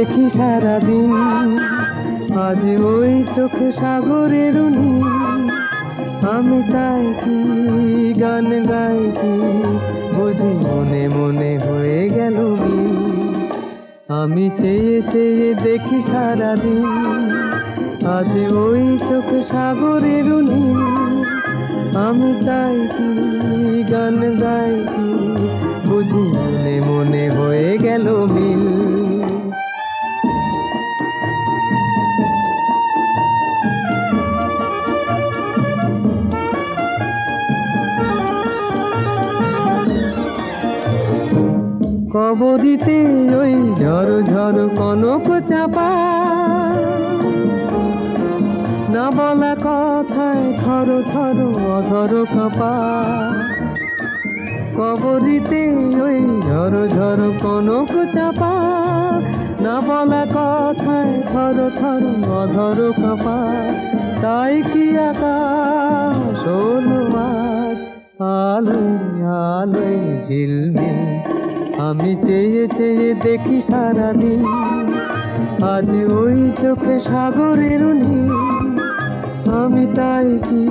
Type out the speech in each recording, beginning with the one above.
দেখি সারাদিন, আজ ওই চোখে সাগরের নীল। আমি তাই কি গান গাই কি বুঝি মনে মনে হয়ে গেল মিল। আমি চেয়ে চেয়ে দেখি সারাদিন, আজ ওই চোখে সাগরের নীল। আমি তাই কি গান গাই কি বুঝি মনে মনে হয়ে গেল মিল। কবরীতে ওই ঝড় ঝড় কনক চাপা, না বলা কথায় থর থর অধর কাঁপা। কবরীতে ওই ঝড় ঝড় কনক চাপা, না বলা কথায় থর থর অধর কাঁপা। তাই কি আকাশ হলো আজ আলোয় আলোয় ঝিলমিল। আমি চেয়ে চেয়ে দেখি সারাদিন, আজ ওই চোখে সাগরের নীল। আমি তাই কি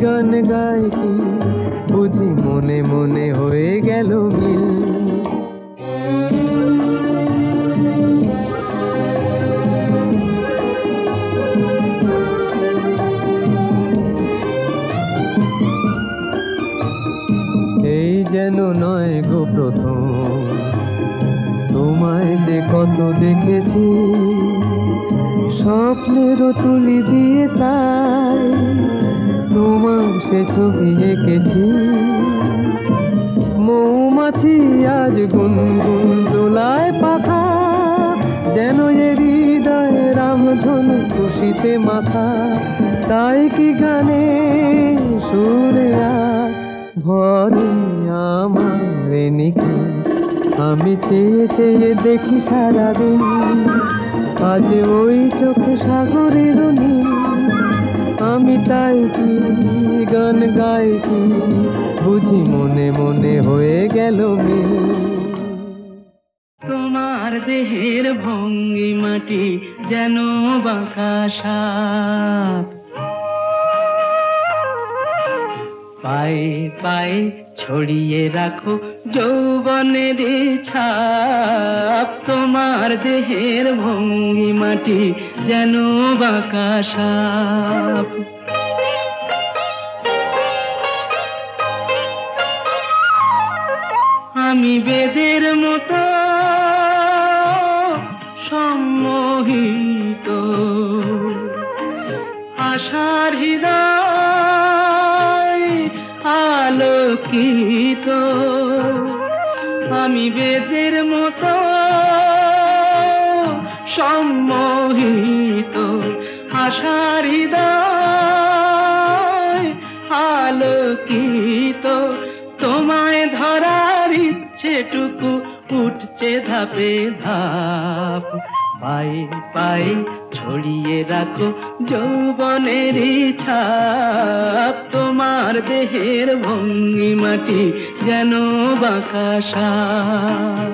গান গাই কি বুঝি মনে মনে হয়ে গেল মিল। এই যেন নয় গো প্রথম, তোমায় যে কত দেখেছি স্বপ্নেরও তুলি দিয়ে, তাই তোমার সে ছবি এঁকেছি। মৌমাছি আজ গুনগুন দোলায় পাখা, যেন এ হৃদয় রামধনু খুশিতে মাথা। তাই কি গানে সুরে আজ ভরে আমার নিখি। আমি চেয়ে চেয়ে দেখি সারাদিন, আজ ওই চোখে সাগরের নীল। আমি তাই কি গান গাই কি বুঝি মনে মনে হয়ে গেল মিল। তোমার দেহের ভঙ্গিমাটি যেন বাঁকা সাপ, পায়ে পায়ে ছড়িয়ে রাখো যৌবনের ছাপ। তোমার দেহের ভঙ্গিমাটি যেন বাঁকা সাপ। আমি বেদের মতো সম্মোহিত, আশার হৃদয় আলোকিত। আমি বেদের মতো সম্মোহিত, আশার হৃদয় আলোকিত। তোমায় ধরার ইচ্ছেটুকু উঠছে ধাপে ধাপ। পায়ে পায়ে ছড়িয়ে রাখো যৌবনের ছাপ। তোমার দেহের ভঙ্গিমাটি যেন বাঁকা সাপ।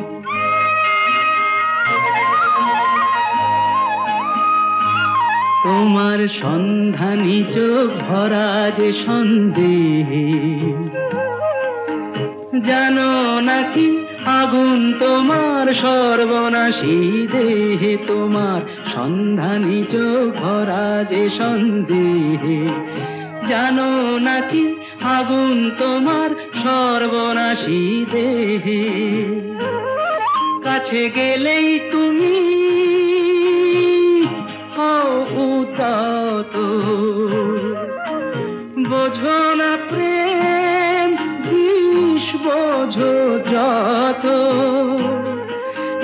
তোমার সন্ধানী চোখ ভরা যে সন্দেহে, জানো নাকি আগুন তোমার সর্বনাশী দেহে। তোমার সন্ধানী চোখ ভরা যে সন্দেহে, জানো নাকি আগুন তোমার সর্বনাশী দেহে। কাছে গেলেই তুমি হও উদাত, বোঝো না প্রেম বিষ বোঝো যত।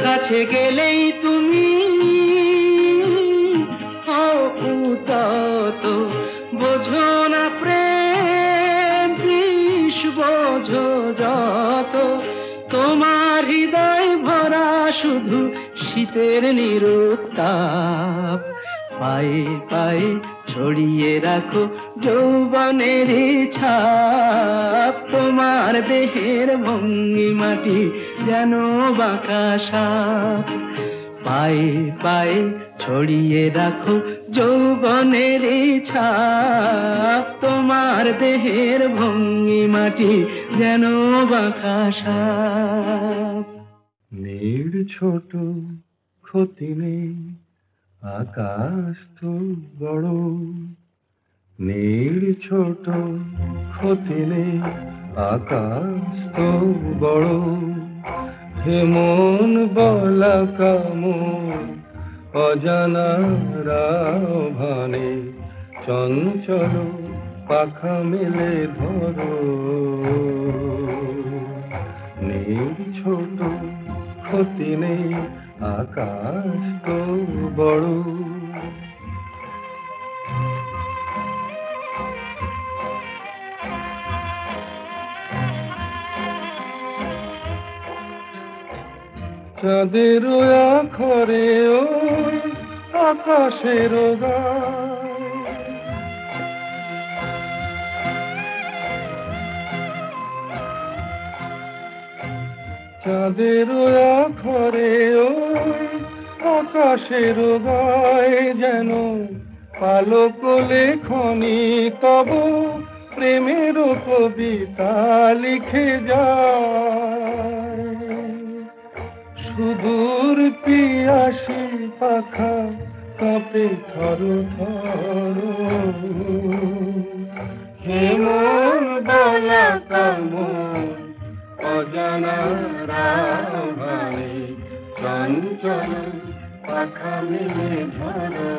কাছে গেলেই তুমি হও উদাত, বোঝো না প্রেম বিষ বোঝো যত। তোমার হৃদয় ভরা শুধু শীতের নিরুত্তাপ। পায়ে পায়ে ছড়িয়ে রাখো যৌবনের ছাপ। তোমার দেহের ভঙ্গিমাটি যেন বাঁকা সাপ। পায়ে পায়ে ছড়িয়ে রাখো যৌবনের ছাপ, তোমার দেহের ভঙ্গিমাটি যেন বাঁকা সাপ। নীড় ছোট ক্ষতি নেই, আকাশ তো বড়। নীড় ছোট ক্ষতি নেই, আকাশ তো বড়। হে মন বলা কামন, অজানা রাভানে চঞ্চল পাখা মেলে ধরো। নীড় ছোট ক্ষতি নেই, আকাশ তো বড়। চাঁদের আখরে ওই আকাশের গায়, চাঁদের আখরে ওই আকাশের গায় যেন পালক লেখনি তব প্রেমের কবিতা লিখে যায়। সুদূর পিয়াসী পাখা কাঁপে থর থর। হে মন বলা কামন, অজানা রাভানে চঞ্চল পাখা মেলে ধরো।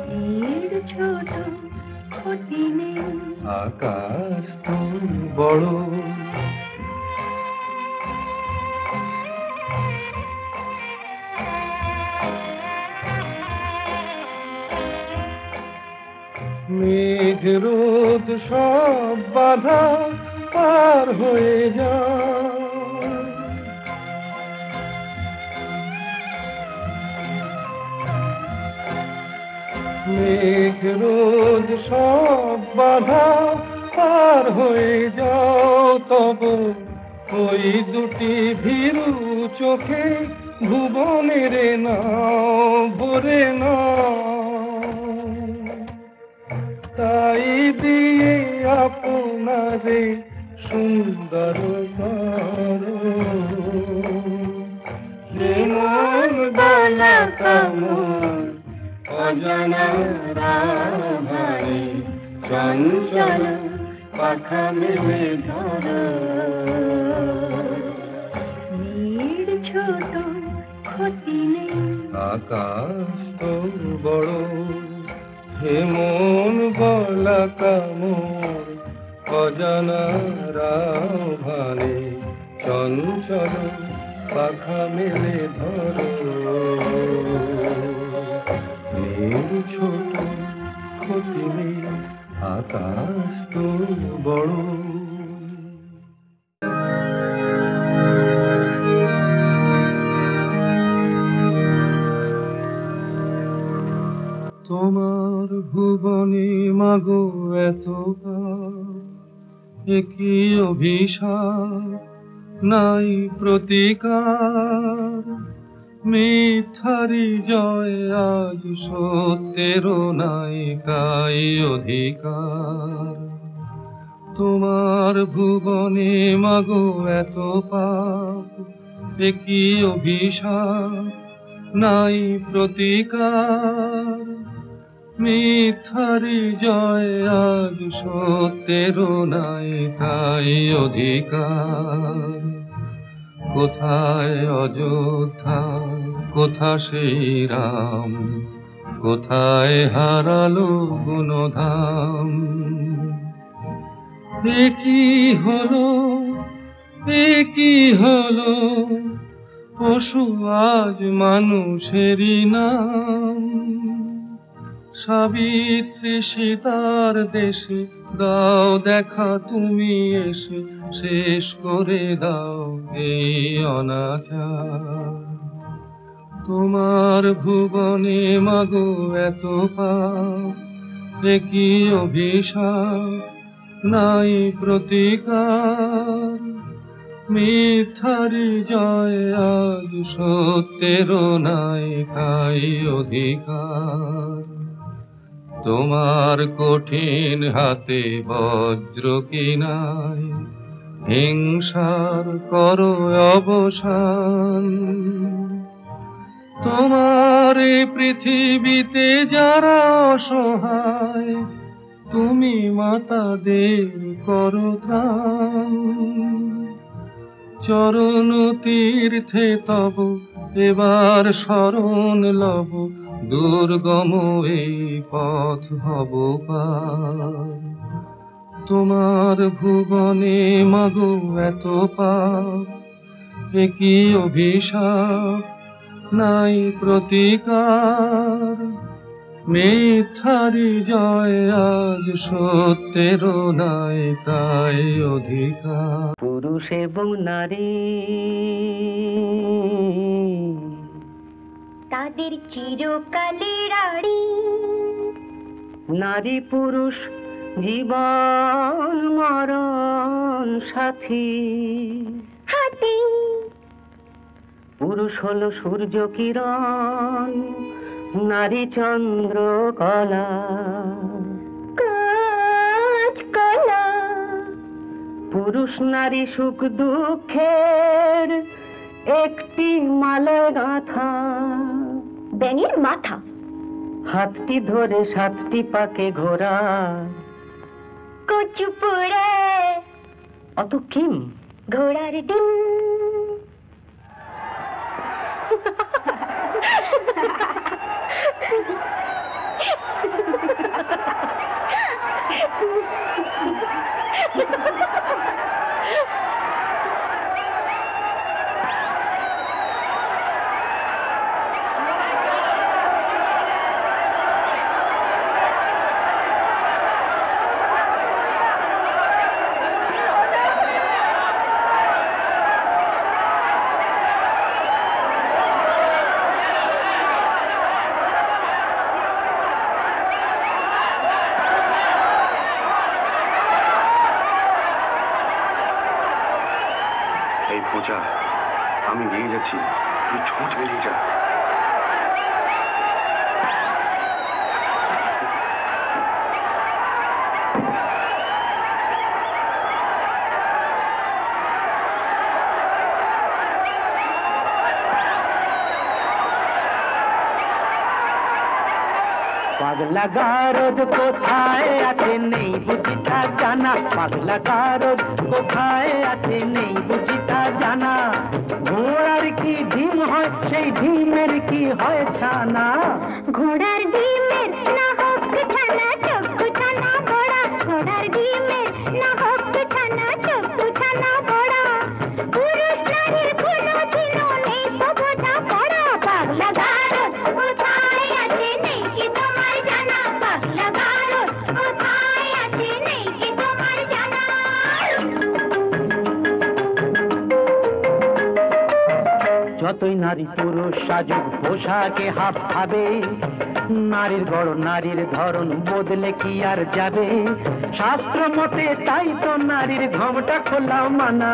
নীড় ছোট ক্ষতি নেই, আকাশ তো বড়। মেঘ রোদ সব বাধা পার হয়ে যায়, মেঘ রোদ সব বাধা পার হয়ে যাও। তব ওই দুটি ভীরু চোখে ভুবনের নাও ভরে নাও। তাই দিয়ে আপনারে সুন্দর করো। হে মন বলা কামন, অজানা রাভানে চঞ্চল পাখা মেলে ধরো। নীড় ছোট ক্ষতি নেই, আকাশ তো বড়। হে মন বলা কামন, অজানা রাভানে চঞ্চল পাখা মেলে ধরো। নীড় ছোট ক্ষতি নেই, আকাশ তো বড়। তোমার ভুবনে মাগো এত একই অভিশাপ, নাই প্রতিকার। মিথ্যারি জয় আজ সত্যেরও নাই কাই অধিকার। তোমার ভুবনে মাগো এত পাপ, একই অভিশাপ, নাই প্রতিকার। মিথ্যারি জয় আজ সত্যেরও নাই তাই অধিকার। কোথায় অযোধ্যা, কোথা সেই রাম, কোথায় হারালো গুণধাম। একই হলো, একই হলো, পশু আজ মানুষেরই নাম। সাবিত্রী সীতার দেশে দাও দেখা তুমি এসে, শেষ করে দাও এই অনাচার। তোমার ভুবনে মাগো এত পাপ, একই অভিশাপ, নাই প্রতিকার। মিথ্যারি জয় আজ সত্যের নাই তাই অধিকার। তোমার কঠিন হাতে বজ্র কি নাই, হিংসার করো অবসান। তোমার এই পৃথিবীতে যারা অসহায়, তুমি মাতাদের করো ত্রাণ। চরণ তীর্থে তব এবার শরণ লব, দুর্গম এই পথ হব পার। তোমার ভুবনে মাগো এত পাপ, একই অভিশাপ নাই প্রতিকার। মিথ্যারি জয় আজ সত্যের নাই তাই অধিকার। পুরুষ এবং নারী তাদের চিরকালের আড়ি, নারী পুরুষ জীবন মরণ সাথী। হাতি পুরুষ হলো সূর্য কিরণ, নারী চন্দ্র কলা। কাজ কলা, পুরুষ নারী সুখ দুঃখের একটি মালা গাঁথা। ব্যাঙের মাথা, হাতটি ধরে সাতটি পাকে ঘোরা। কচু পোড়া, অত কিম ঘোড়ার ডিম। এই পূজা, আমি নিয়ে যাচ্ছি, তুই ছুট বেরিয়ে যা। পাগলা গারদ কোথায় আছে নেই বুঝি তা জানা। পাগলা গারদ কোথায় আছে নেই বুঝি তা জানা। ঘোড়ার কি ডিম হয় সেই ডিমের কি হয় ছানা। ঘোড়ার ডিমের না হোক ছানা, চক্ষু ছানা বড়া। ঘোড়ার ডিমের না হোক ছানা, চক্ষু ছানা বড়া। পুরুষ নারীর কোনো দিনও নেই তো বোঝা পড়া। পাগলা গারদ কোথায় আছে নেই কি তোমার জানা। পাগলা গারদ কোথায় আছে নেই কি তোমার জানা। যতই নারী পুরুষ সাজুক পোশাকে হাব ভাবে, নারীর গড় নারীর ধরন বদলে কি আর যাবে। শাস্ত্র মতে তাই তো নারীর ঘোমটা খোলা মানা।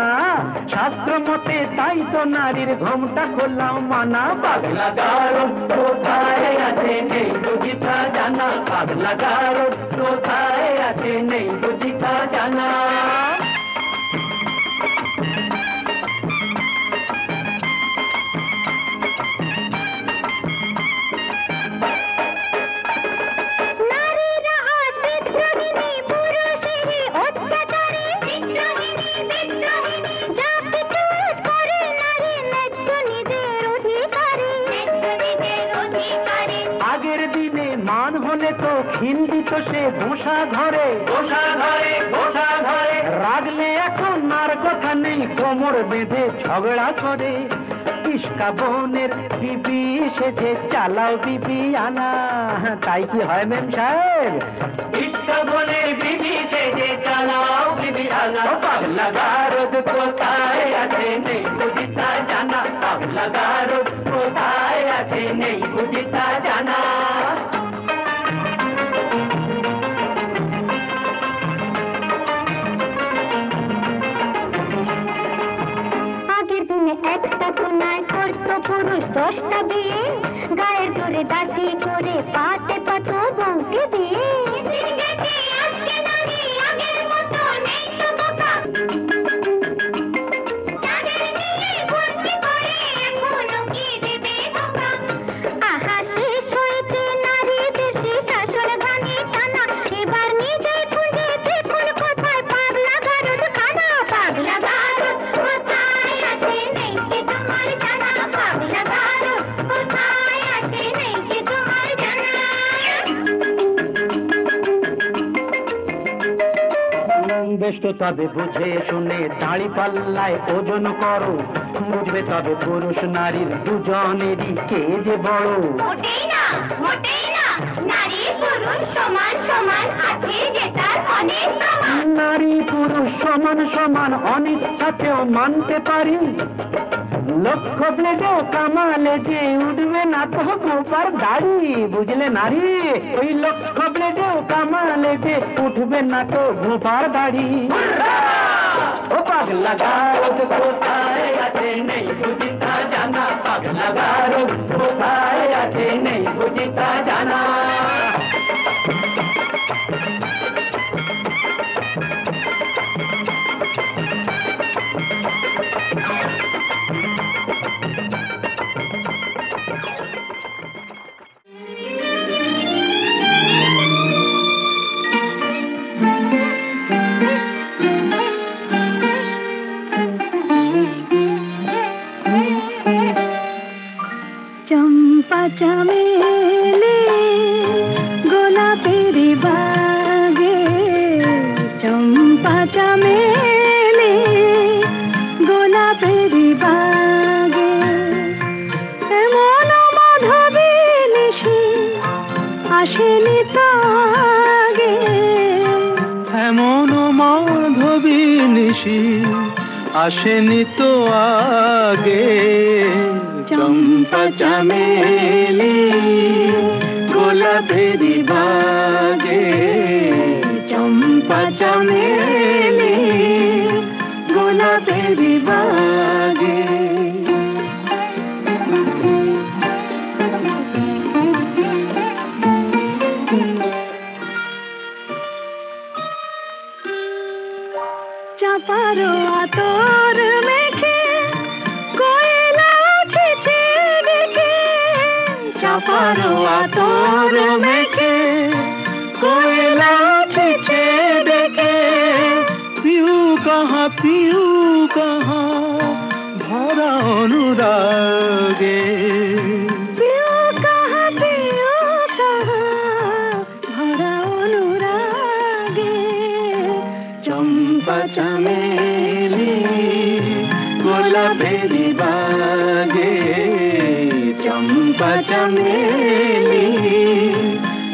শাস্ত্র মতে তাই তো নারীর ঘোমটা খোলা মানা। পাগলা গারদ কোথায় আছে নেই বুঝি তা জানা। পাগলা গারদ কোথায় আছে নেই বুঝি তা জানা। নারীরা আজ বিদ্রোহিণী, পুরুষেরই অত্যাচারে। বিদ্রোহিণী, বিদ্রোহিণী, যা কিছু আজ করে নারী ন্যায্য নিজের অধিকারে। ন্যায্য নিজের অধিকারে। আগের দিনে মান হলে তো খিল্লি তো সে ঘোষা ধরে। ঘোষা ধরে, ঘোষা ধরে। রাগলে এখন আর কথা নেই, কোমর বেঁধে ঝগড়া করে। ইস্কা বনের বিবি সেজে চালাও বিবি আনা। তাই কি হয় মেম সাহেব? ইস্কা বনের বিবি সেজে চালাও বিবি আনা। পাগলা গারদ কোথায় আছে নেই বুঝি তা জানা। পাগলা গারদ কোথায় আছে নেই বুঝি তা জানা। পুরুষ 10টা বিয়ে, গায়ের জোরে দাসী করে পাতে পাতো বউকে দিয়ে। আজকে নারী আগের মতো নেই তো বোকা, যাদের বিয়ে ভর্তি করে এখনো কি দেবে ধোকা। আহা শেষ হয়েছে নারী দেশে শাসন ভাঙে টানা, এবার নিজে খুঁজে দেখুন কোথায় পাগলা গারদ খানা। পাগলা গারদ কোথায় আছে নেই কি তোমার জানা, পাগলা গারদ কোথায় আছে নেই কি তোমার জানা। বেশ তো তবে বুঝে শুনে দাড়ি পাল্লায় ওজন করো, বুঝবে তবে পুরুষ নারীর দুজনেরই কে যে বড়। মোটেই না, মোটেই না, নারী পুরুষ সমান সমান, আছে যে তার অনেক প্রমাণ। নারী পুরুষ সমান সমান অনিচ্ছাতেও মানতে পারি, লক্ষ্য ব্লেডেও কামালে যে উঠবে না তো গোপার দাড়ি। বুঝলে নারী, ওই লক্ষ্য ব্লেডেও কামালে যে উঠবে না তো গোপার দাড়ি। ও পাগলা গারদ কোথায় আছে নেই বুঝি তা জানা, পাগলা গারদ কোথায় আছে নেই বুঝি তা জানা। চম্পা চামেলি গোলাপের বাগে, চম্পা চামেলি গোলাপের বাগে, এমন মাধবী নিশি আসেনি তো আগে। এমন মাধবী নিশি আসেনি তো আগে, চম্পা চামেলি গোলাপের বাগে, চম্পা চামেলি গোলাপের বাগে। চাপারো আতর মেখে কোয়েলা উঠেছে দেখে, চাপারো আতর মেখে কোয়েলা উঠেছে দেখে, পিউ কাহা ভরা অনুরাগে, পিউ কাহা ভরা অনুরাগে। চম্পা চামেলি গোলাপের বাগে, চম্পা চামেলি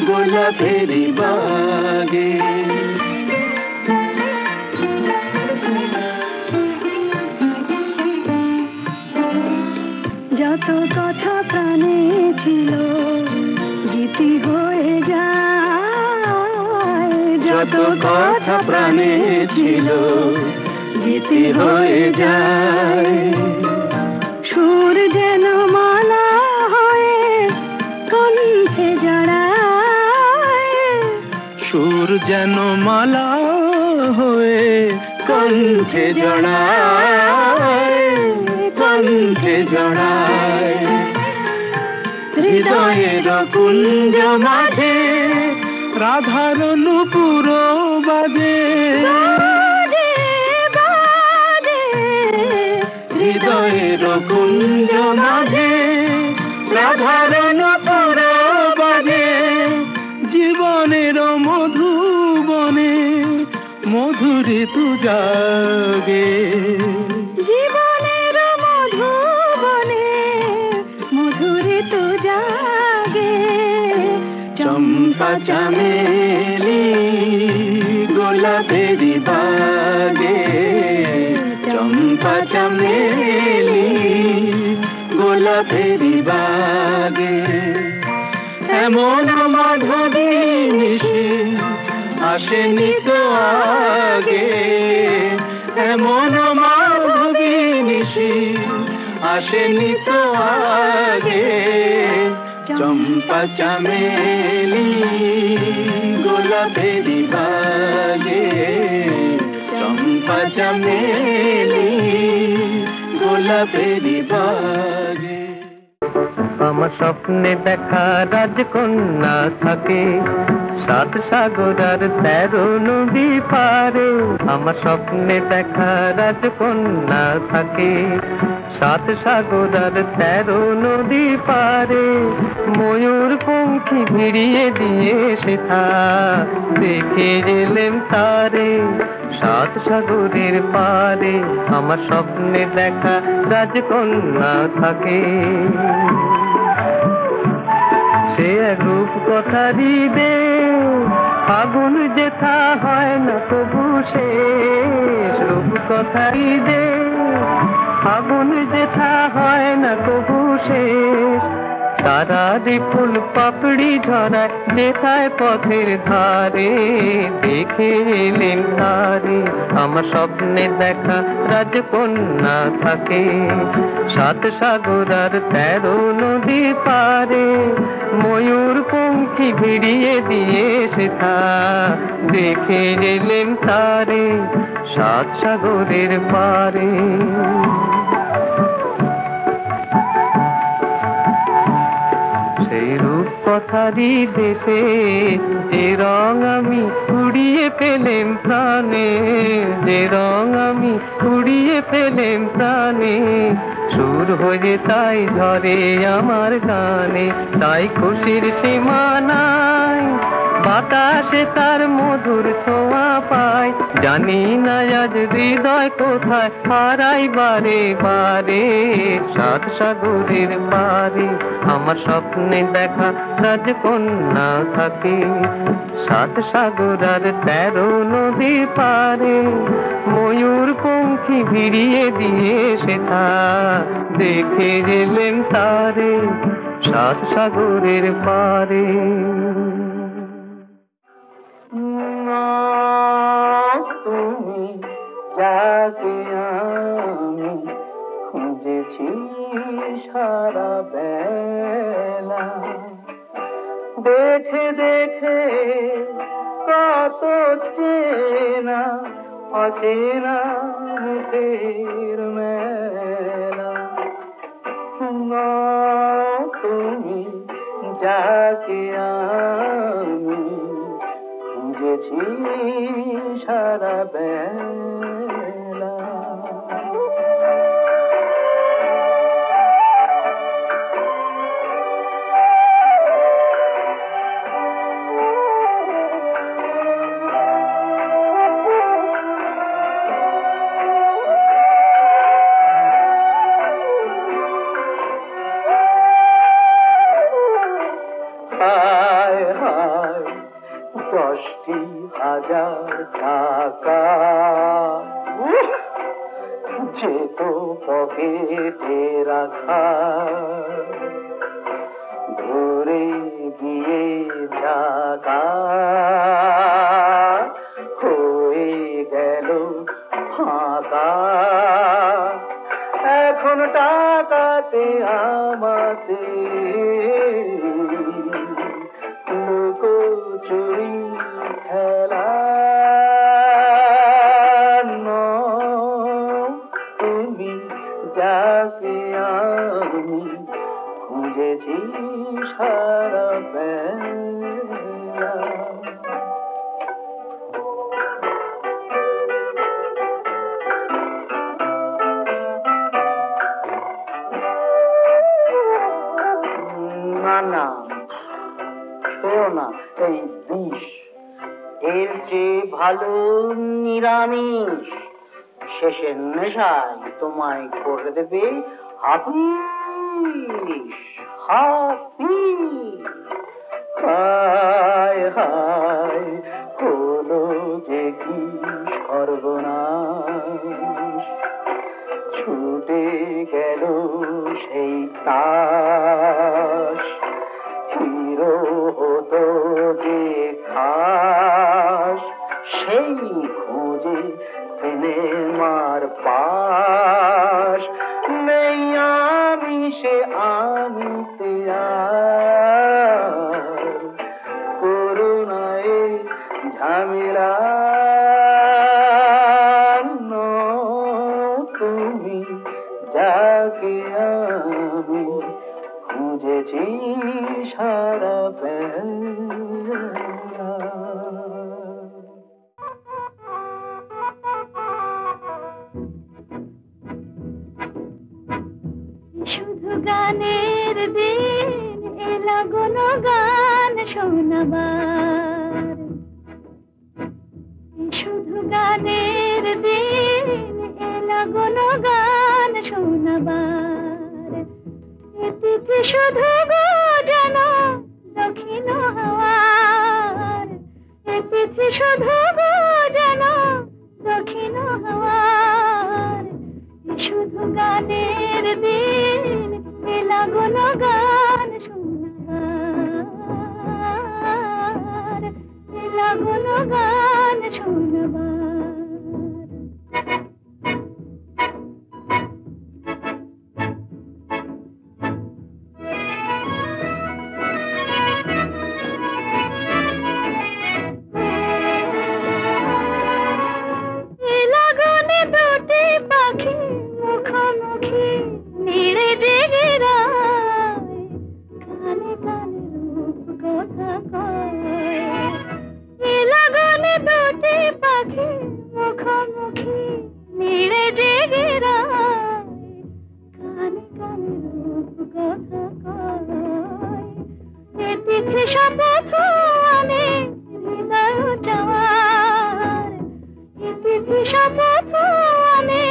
গোলাপের বাগে। যত কথা প্রাণে ছিল গীতি হয়ে যায়, যত কথা প্রাণে ছিল গীতি হয়ে যায়। সুর যেন মালা হয়ে কণ্ঠে জড়ায়, সুর যেন মালা হয়ে কণ্ঠে জড়ায়, কণ্ঠে জড়ায়। হৃদয়ের কুঞ্জ মাঝে রাধার নূপুর বাজে, বাজে বাজে। হৃদয়ের কুঞ্জ মাঝে রাধার নূপুর বাজে। জীবনের মধুবনে মধুর ঋতু জাগে, জীবনের মধুবনে মধুর ঋতু জাগে। চম্পা চামেলি গোলাপের বাগে, চম্পা চামেলি গোলাপের বাগে। এমন মাধবী নিশি আসেনি তো আগে, এমন মাধবী নিশি আসেনি তো আগে চম্পা চামেলি গোলাপেরি বাগে চম্পা চামেলি গোলাপেরি বাগে। আমার স্বপ্নে দেখা রাজকন্যা থাকে 7 সাগর আর 13 নদী পারে। আমার স্বপ্নে দেখা রাজকন্যা থাকে 7 সাগর আর 13 নদী পারে। ময়ূর পঙ্খী ভিড়িয়ে দিয়ে সেথা দেখে এলেম তারে 7 সাগরের পারে। আমার স্বপ্নে দেখা রাজকন্যা থাকে। সে এক রূপ কথারি দে ফাগুন যেথা হয় না তবু শেষ। রূপ কথারি দে ফাগুন যেথা হয় না তবু শেষ। তারা ফুল পাপড়ি ঝরায় যেথায় পথের ধারে দেখে এলেন তারে। আমার স্বপ্নে দেখা রাজকন্যা থাকে 7 সাগর আর 13 নদী পারে। ময়ূর পঙ্খী ভিড়িয়ে দিয়ে সেথা দেখে এলেন তারে 7 সাগরের পারে। সেই রূপ কথারি দেশে যে রং আমি কুড়িয়ে পেলেম প্রাণে। যে রং আমি কুড়িয়ে পেলেম প্রাণে। সুর হয়ে তাই ঝরে আমার গানে। তাই খুশির সীমা নাই বাতাসে তার মধুর ছোঁয়া পাই। জানি না আজ হৃদয় কোথায় হারাই বারে বারে 7 সাগরের পারে। আমার স্বপ্নে দেখা রাজকন্যা থাকে 7 সাগর আর 13 নদী পারে। ময়ূর পঙ্খী ভিড়িয়ে দিয়ে সেথা দেখে এলেন তারে 7 সাগরের পারে। তুমি যাকে আমি খুঁজেছি সারা বেলা। দেখে দেখে কত চেনা অচেনা মুখের মেলা। তুমি যাকে আমি খুঁজেছি সারা বেলা। হায় হায় 10,000 টাকা যেত পকেটে রাখা। ধরে গিয়ে টাকা হয়ে গেল ফাঁকা। এখন টাকাতে আমাতে লুকোচুরি খেলা। তুমি যাকে আমি খুঁজেছি সারা বেলা। না না শোনো না, এই বিষ এর যে ভালো নিরামিষ। শেষের নেশায় তোমায় করে দেবে হাপিস হাপিস। হায় হায় হলো যে কি সর্বনাশ। ছুটে গেল সেই তাস। হিরো হতো যে খাস সেই খোঁজে সিনেমার পাশ। নেই মিলান তুমি যাকে আমি খুঁজেছি সারা বেলা। শুধু গানের দিন এলা গুণ গান শোনাবার, শুধু গানের দিন এলা গুণ গান শোনাবার। এ তিথি শুধু গো যেন দক্ষিণ হাওয়ার, এ তিথি শুধু গো যেন দক্ষিণ হাওয়ার। শুধু গানের দিন এলা গুণ গান শোনাবার, এলা গুণ গান শোনাবার। শপথ আনে হৃদয় চাওয়ার, তিথি শপথ আনে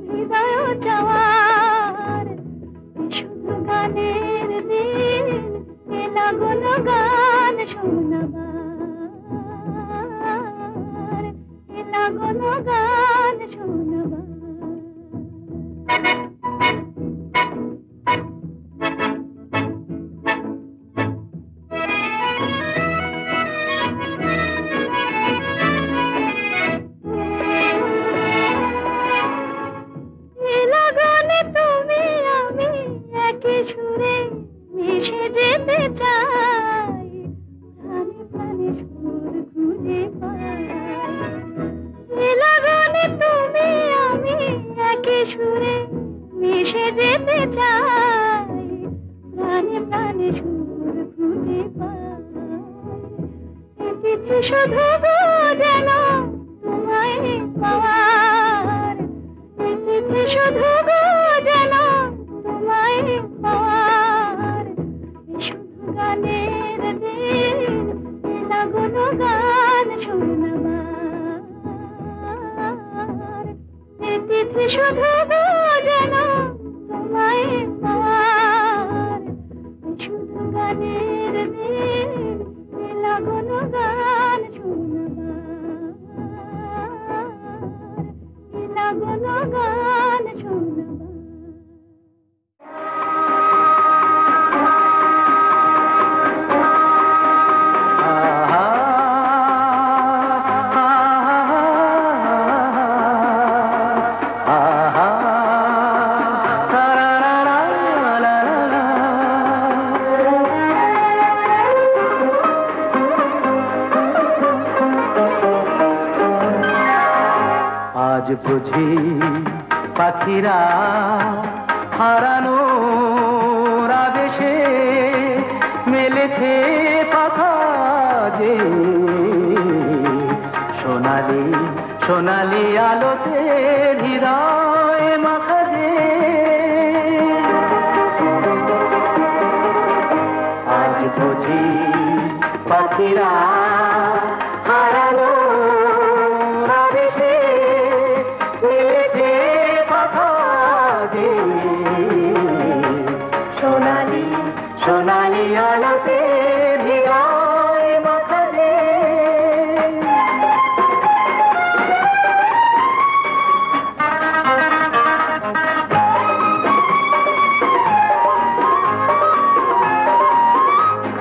হৃদয় চাওয়ার। শুধু গানের দিন এলা গুণ গান শোনাবার, এলা গুণ গান শোনাবার। সুরে মিশে যেতে চাই, প্রাণে প্রাণে সুর খুঁজে পাই। লাগানে তুমি আমি একই সুরে মিশে যেতে চাই, প্রাণে প্রাণে সুর খুঁজে পাই। এ তিথি শুধু গো যেন তোমায় পাওয়ার, এ তিথি শুধু গো যেন তোমায় পাওয়ার। শুধু গানের দিন এলা গুণ গান শোনাবার, এ তিথি শুধু গো যেন তোমায় পাওয়ার। শুধু গানের দিন এলা গুণ গান শোনাবার, এলা গুণ গান শোনাবার। আজ বুঝি পাখিরা হারানোর আবেশে মেলেছে পাখা যে, সোনালি সোনালি আলোতে হৃদয় মাখা যে। আজ বুঝি পাখিরা হারানোর আবেশে মেলেছে পাখা যে, সোনালি সোনালি আলোতে হৃদয় মাখা যে।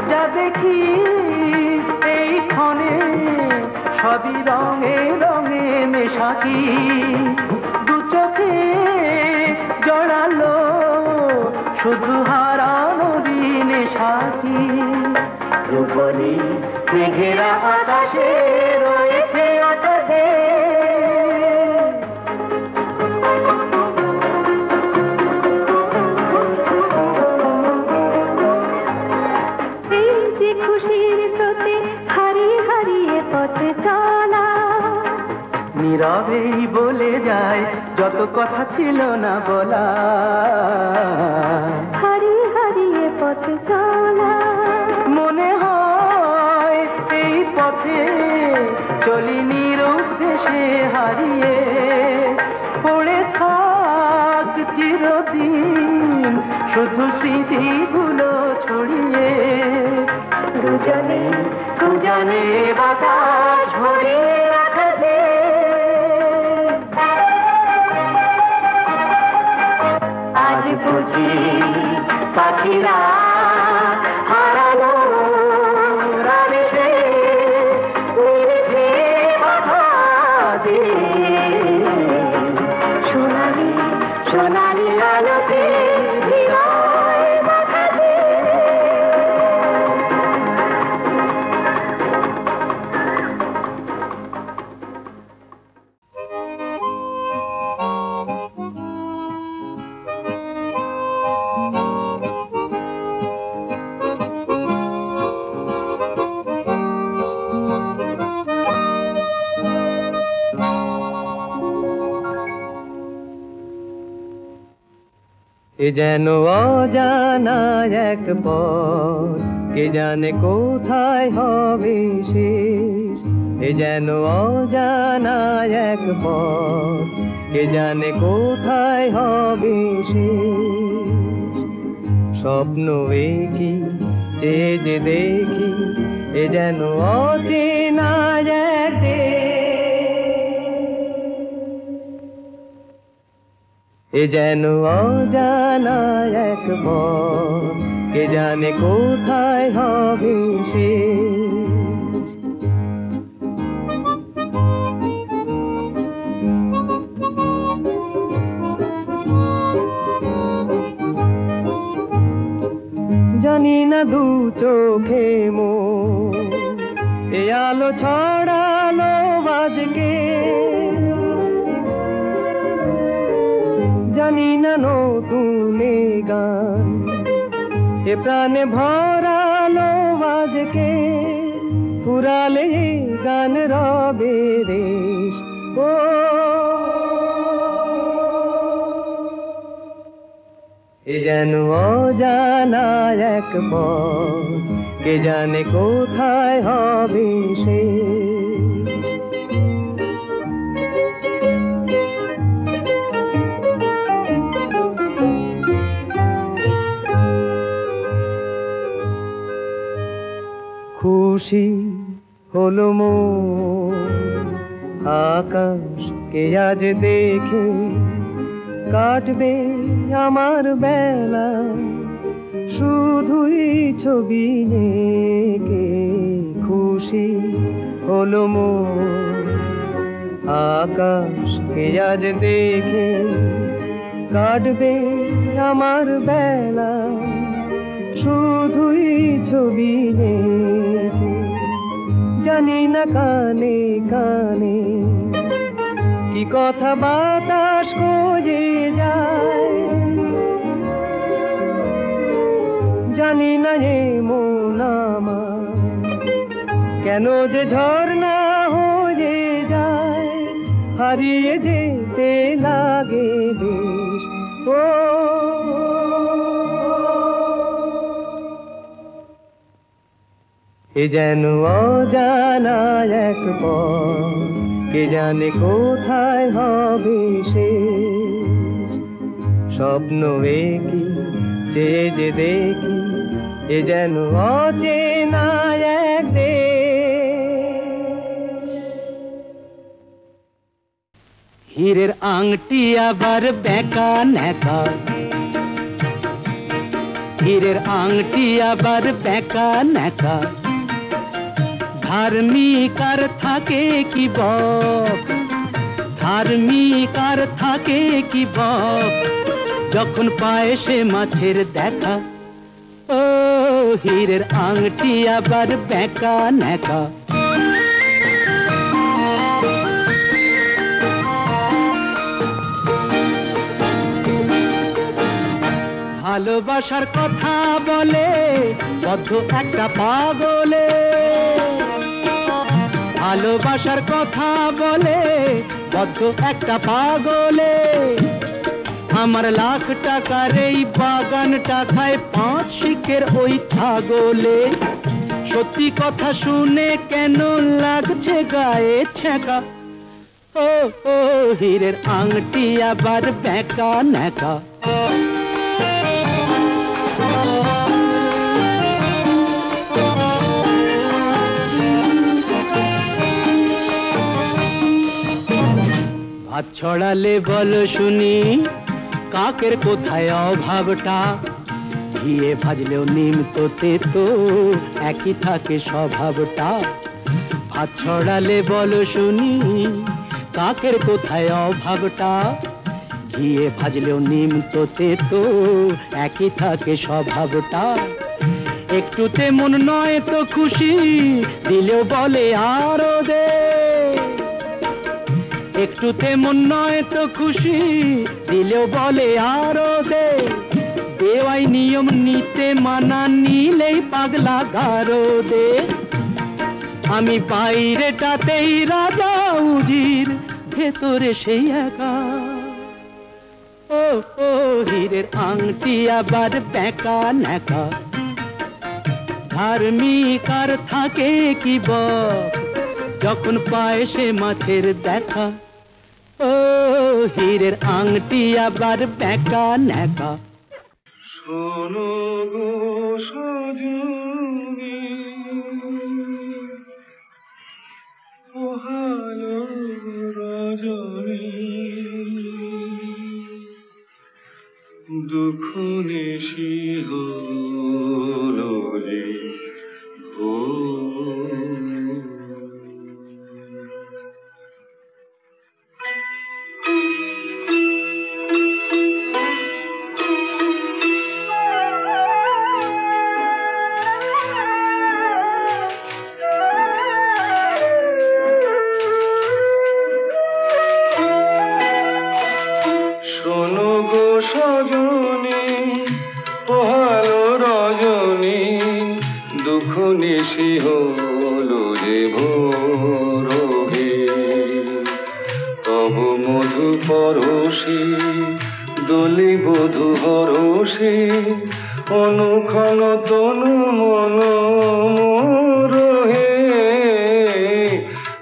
যা দেখি এই ক্ষণে সবই রঙে রঙে মেশাকি, দু চোখে জড়ালো শুধু হারানোরই নেশাকি। রূপলি মেঘেরা আকাশে রয়েছে নীরবেই বলে যায় যত কথা ছিল না বলা। হারিয়ে হারিয়ে পথে চলা, মনে হয় এই পথে চলি নিরুদ্দেশে হারিয়ে। পড়ে থাক চিরদিন শুধু স্মৃতিগুলো ছড়িয়ে। দুজনে দুজনে বাতাস ভরিয়ে রাখবে। আজ বুঝি পাখিরা হারানো রাবেশে নিভে বাধা দিয়ে। সোনালি সোনালি আলোতে হৃদয় বাঁধাবে। এ যেন অজানা এক পথ, কে জানে কোথায় হবে শেষ। এ যেন অজানা এক পথ, কে জানে কোথায় হবে শেষ। স্বপ্ন কি চেয়ে যে দেখি, এ যেন অচেনা এক দেশ। এ যেন অজানা এক পথ, কে জানে কোথায় হবে শেষ। জানি না দু চোখে মোর এ আলো ছড়ালো আজকে। জানি না নতুন গান এ প্রাণে ভরালো আজকে। ফুরালে গান রবে রেশ। ও এ যেন অজানা এক পথ, কে জানে কোথায় হবে শেষ। খুশি হলো মন আকাশকে আজ দেখে। কাটবে আমার বেলা শুধুই ছবি এঁকে। খুশি হলো মন আকাশকে আজ দেখে। কাটবে আমার বেলা শুধুই ছবি এঁকে। জানি না কানে কানে কি কথা বাতাস কয়ে যায়। জানি না এ মন আমার কেন যে ঝর্ণা হয়ে যায়। হারিয়ে যেতে লাগে বেশ। ও এ যেন অজানা এক পথ, কে জানে কোথায় হবে শেষ। স্বপ্ন কি চেয়ে যে দেখি, এ যেন অচেনা এক দেশ। হীরের আংটি আবার বেঁকা নেকা। হীরের আংটি আবার বেঁকা নেকা। ধার্মিক আর থাকে কি বক, ধার্মিক আর থাকে কি বক। যখন পায় সে মাছের দেখা। ও হীরের আংটি আবার বেঁকা নেকা। ভালোবাসার কথা বলে বদ্ধ একটা পাগলে। ভালোবাসার কথা বলে বদ্ধ একটা পাগলে। আমার লাখ টাকার এই বাগানটা খায় 5 শিকের ওই ছাগলে। সত্যি কথা শুনে কেন লাগছে গায়ে ছ্যাঁকা? ও ও হীরের আংটি আবার বেঁকা ন্যাকা। ভাত ছড়ালে বল শুনি কাকের কোথায় অভাবটা? ঘিয়ে ভাজলেও নিম তো তেতো একই থাকে স্বভাবটা। ভাত ছড়ালে বল শুনি কাকের কোথায় অভাবটা? ঘিয়ে ভাজলেও নিম তো তেতো একই থাকে স্বভাবটা। একটুতে মন নয় তো খুশি দিলেও বলে আরো দে। একটুতে মন নয় তো খুশি দিলেও বলে আরো দে। দেওয়াই নিয়ম নিতে মানা নিলেই পাগলা গারো দে। আমি বাইরেটাতেই রাজা উজির ভেতরে সেই একা। ও ও হীরের আংটি আবার বেঁকা ন্যাকা। ধার্মিক আর থাকে কি বক যখন পায় সে মাছের দেখা। ও হীরের আংটি আবার বেঁকা ন্যাকা। শোনো গো সজনী পোহালো রজনী দুঃখ নিশি হলো যে শোনো গো সজনী পোহালো রজনী দুঃখ নিশি হলো যে ভোর হে। তব মধু পরশি দলি বধূ হরষি অনুক্ষণ তনু মন মোর হে।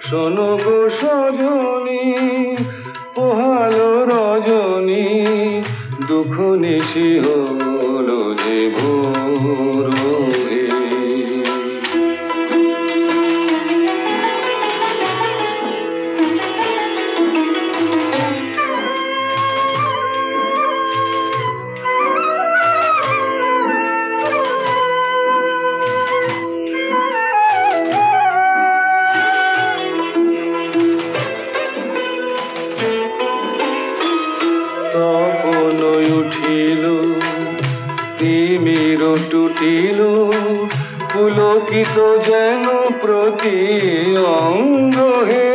শোনো গো সজনী পোহালো রজনী দুঃখ নিশি হলো যে ভোর হে। তপন উঠিল তিমির টুটিল পুলকিত যেন প্রতি অঙ্গ হে।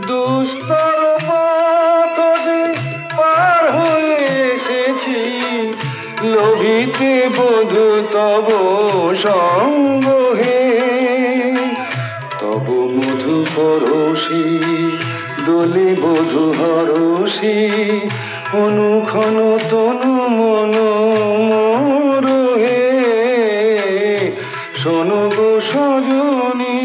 দুস্তর পথ যে পার হয়ে এসেছি লোভিতে বধূ তব সঙ্গ হে। তব মধু পরশি দলি বধূ হরষি অনুক্ষণ তনু মন মোর হে। শোনো গো সজনী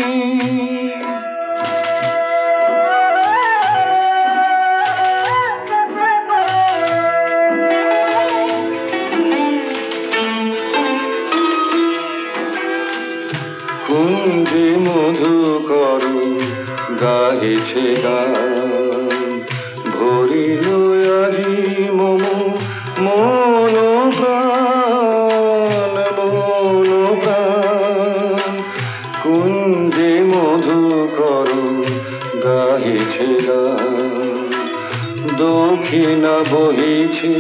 কুঞ্জে মধু করু গাহিছে গান ভরিল আজি মম মন প্রাণ মন প্রাণ। কুঞ্জে মধু করু গাহিছে গান দক্ষিণা বহিছে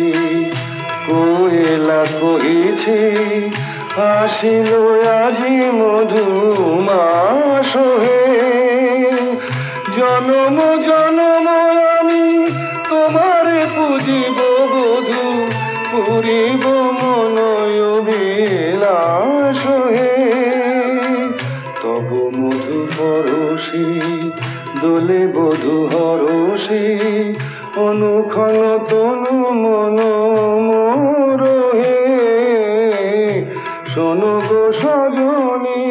কোয়েলা কহিছে আসিল আজি মধুমাস হে। জনম জনম আমি তোমারে পুজিব বধূ পুরিব মনয় বিলাস হে। তব মধু পর দোলে বধূ হরষে অনুক্ষণ তনু মন মোরহে শোনো গো সজনী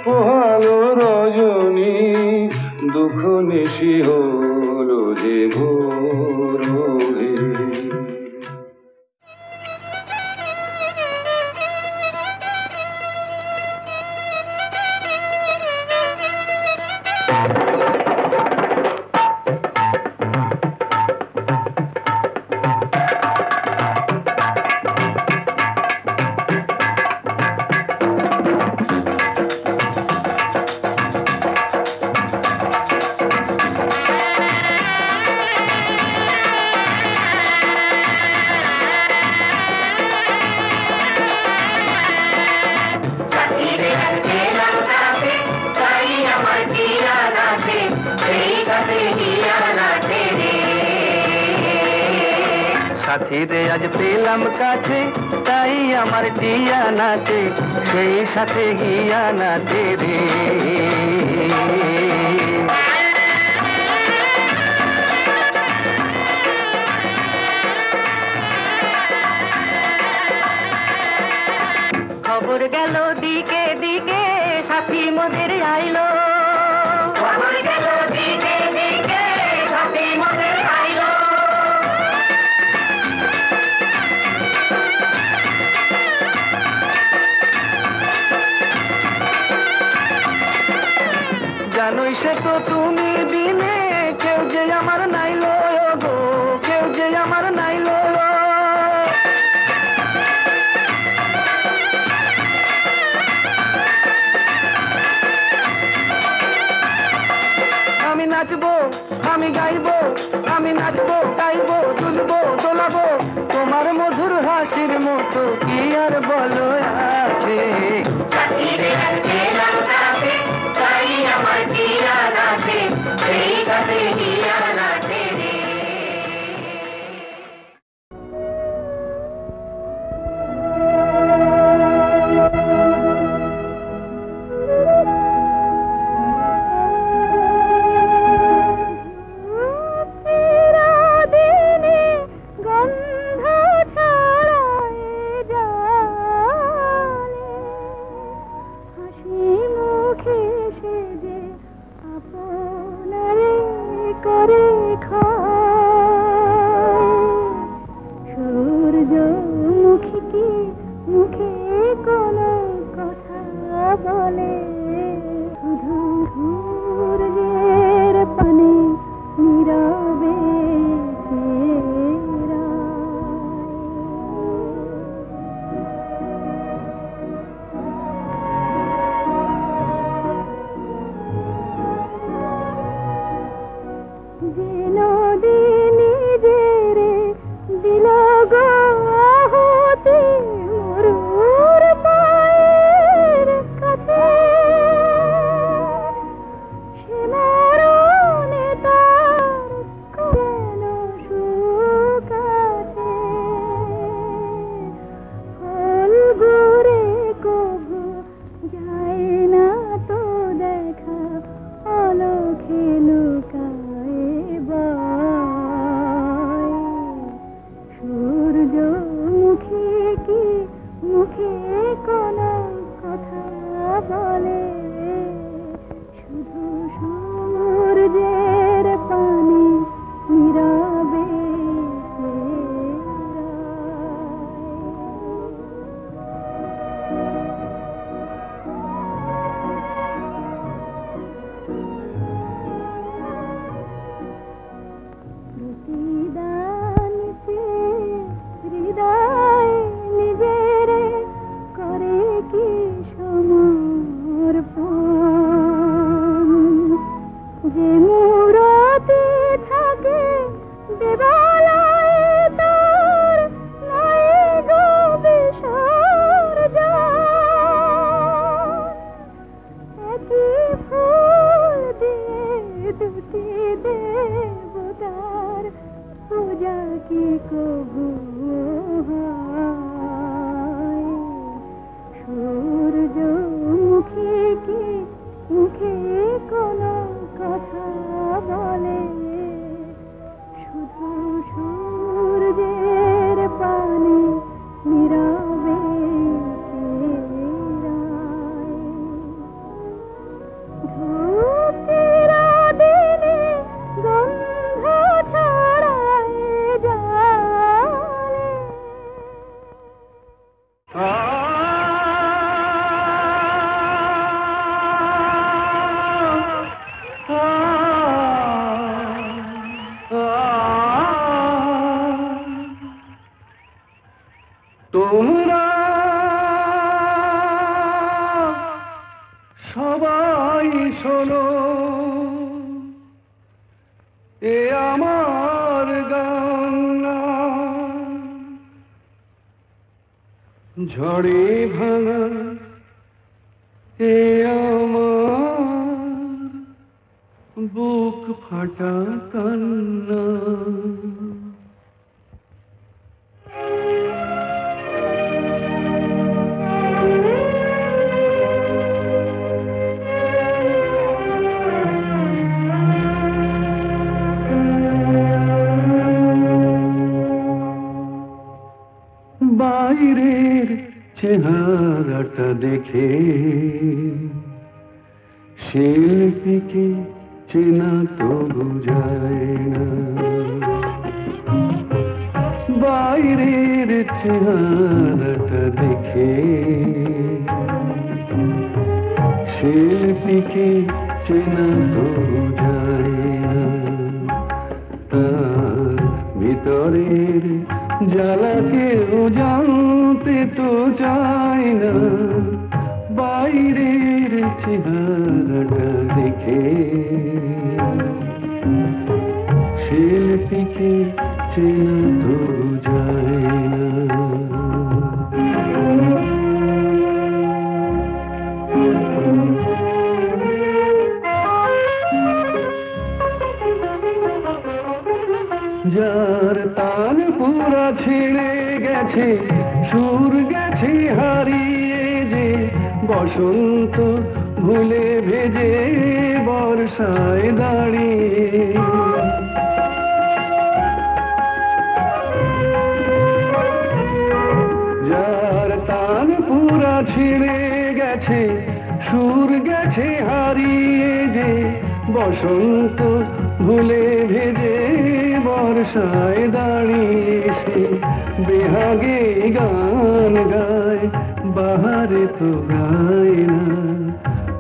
পোহালো রজনী দুঃখ নিশি হলো যে ভোর হে। সাথী রে আজ পেলাম কাছে তাই আমার টিয়া নাচে সেই সাথে গিয়া নাচে রে। খবর গেল দিকে দিকে সাথী মোদের আইলো, খবর গেল দিকে দিকে সাথী মোদের আইলো। জানোই সে তো তুমি দিনে কেউ যে আমার নাইলো গো, কেউ যে আমার নাইলো। আমি নাচবো, আমি গাইবো, আমি নাচবো গাইবো দুলবো দোলাবো, তোমার মধুর হাসির মতো কি আর বলো আছে। আমার টিয়া নাচে সেই সাথে গিয়া নাচে রে। সূর্যমুখী কি মুখে কোনো কথা এ আমার গান না, ঝড়ে ভাঙা এ আমার বুক ফাটা কান্না। বাইরের চেহারাটা দেখে শিল্পীকে চেনা তো বুঝায় না, বাইরের চেহারাটা দেখে শিল্পীকে চেনা তো বুঝায় না, তার ভিতরের জ্বালাকেও জানতে তো চায় না, বাইরের চেহারাটা দেখে শিল্পীকে চেনা তো যায় না। যার তাল পুরা ছিঁড়ে গেছে, সুর গেছে হারিয়ে যে, বসন্ত ভুলে ভেজে বর্ষায় দাঁড়িয়ে, যার তাল পুরা ছিঁড়ে গেছে, সুর গেছে হারিয়ে যে, বসন্ত ভুলে ভেজে বর্ষায় দাঁড়িয়ে সে বেহাগে গান গায়, বাহারে তো গায় না,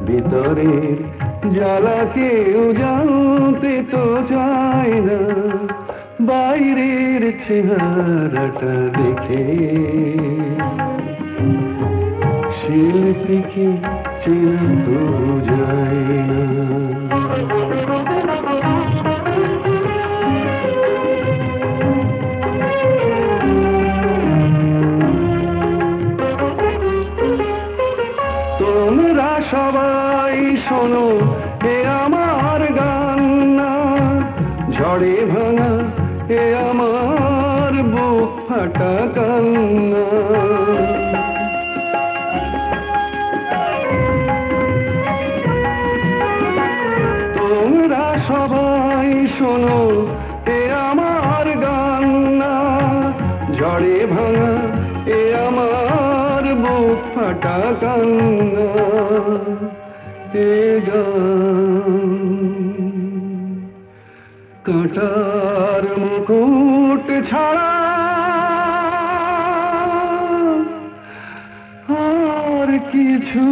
ভিতরের জ্বালাকেও জানতে তো চায় না, বাইরের চেহারাটা দেখে শিল্পীকে চেনা তো যায় না। তোমরা সবাই শোনো এ আমার গান না, ঝড়ে ভাঙা এ আমার বুক ফাটা কান্না। তোমরা সবাই শোনো এ আমার গান না, ঝড়ে ভাঙা এ আমার বুক ফাটা কান্না। এ গান কাঁটার মুকুট ছাড়া আর কিছু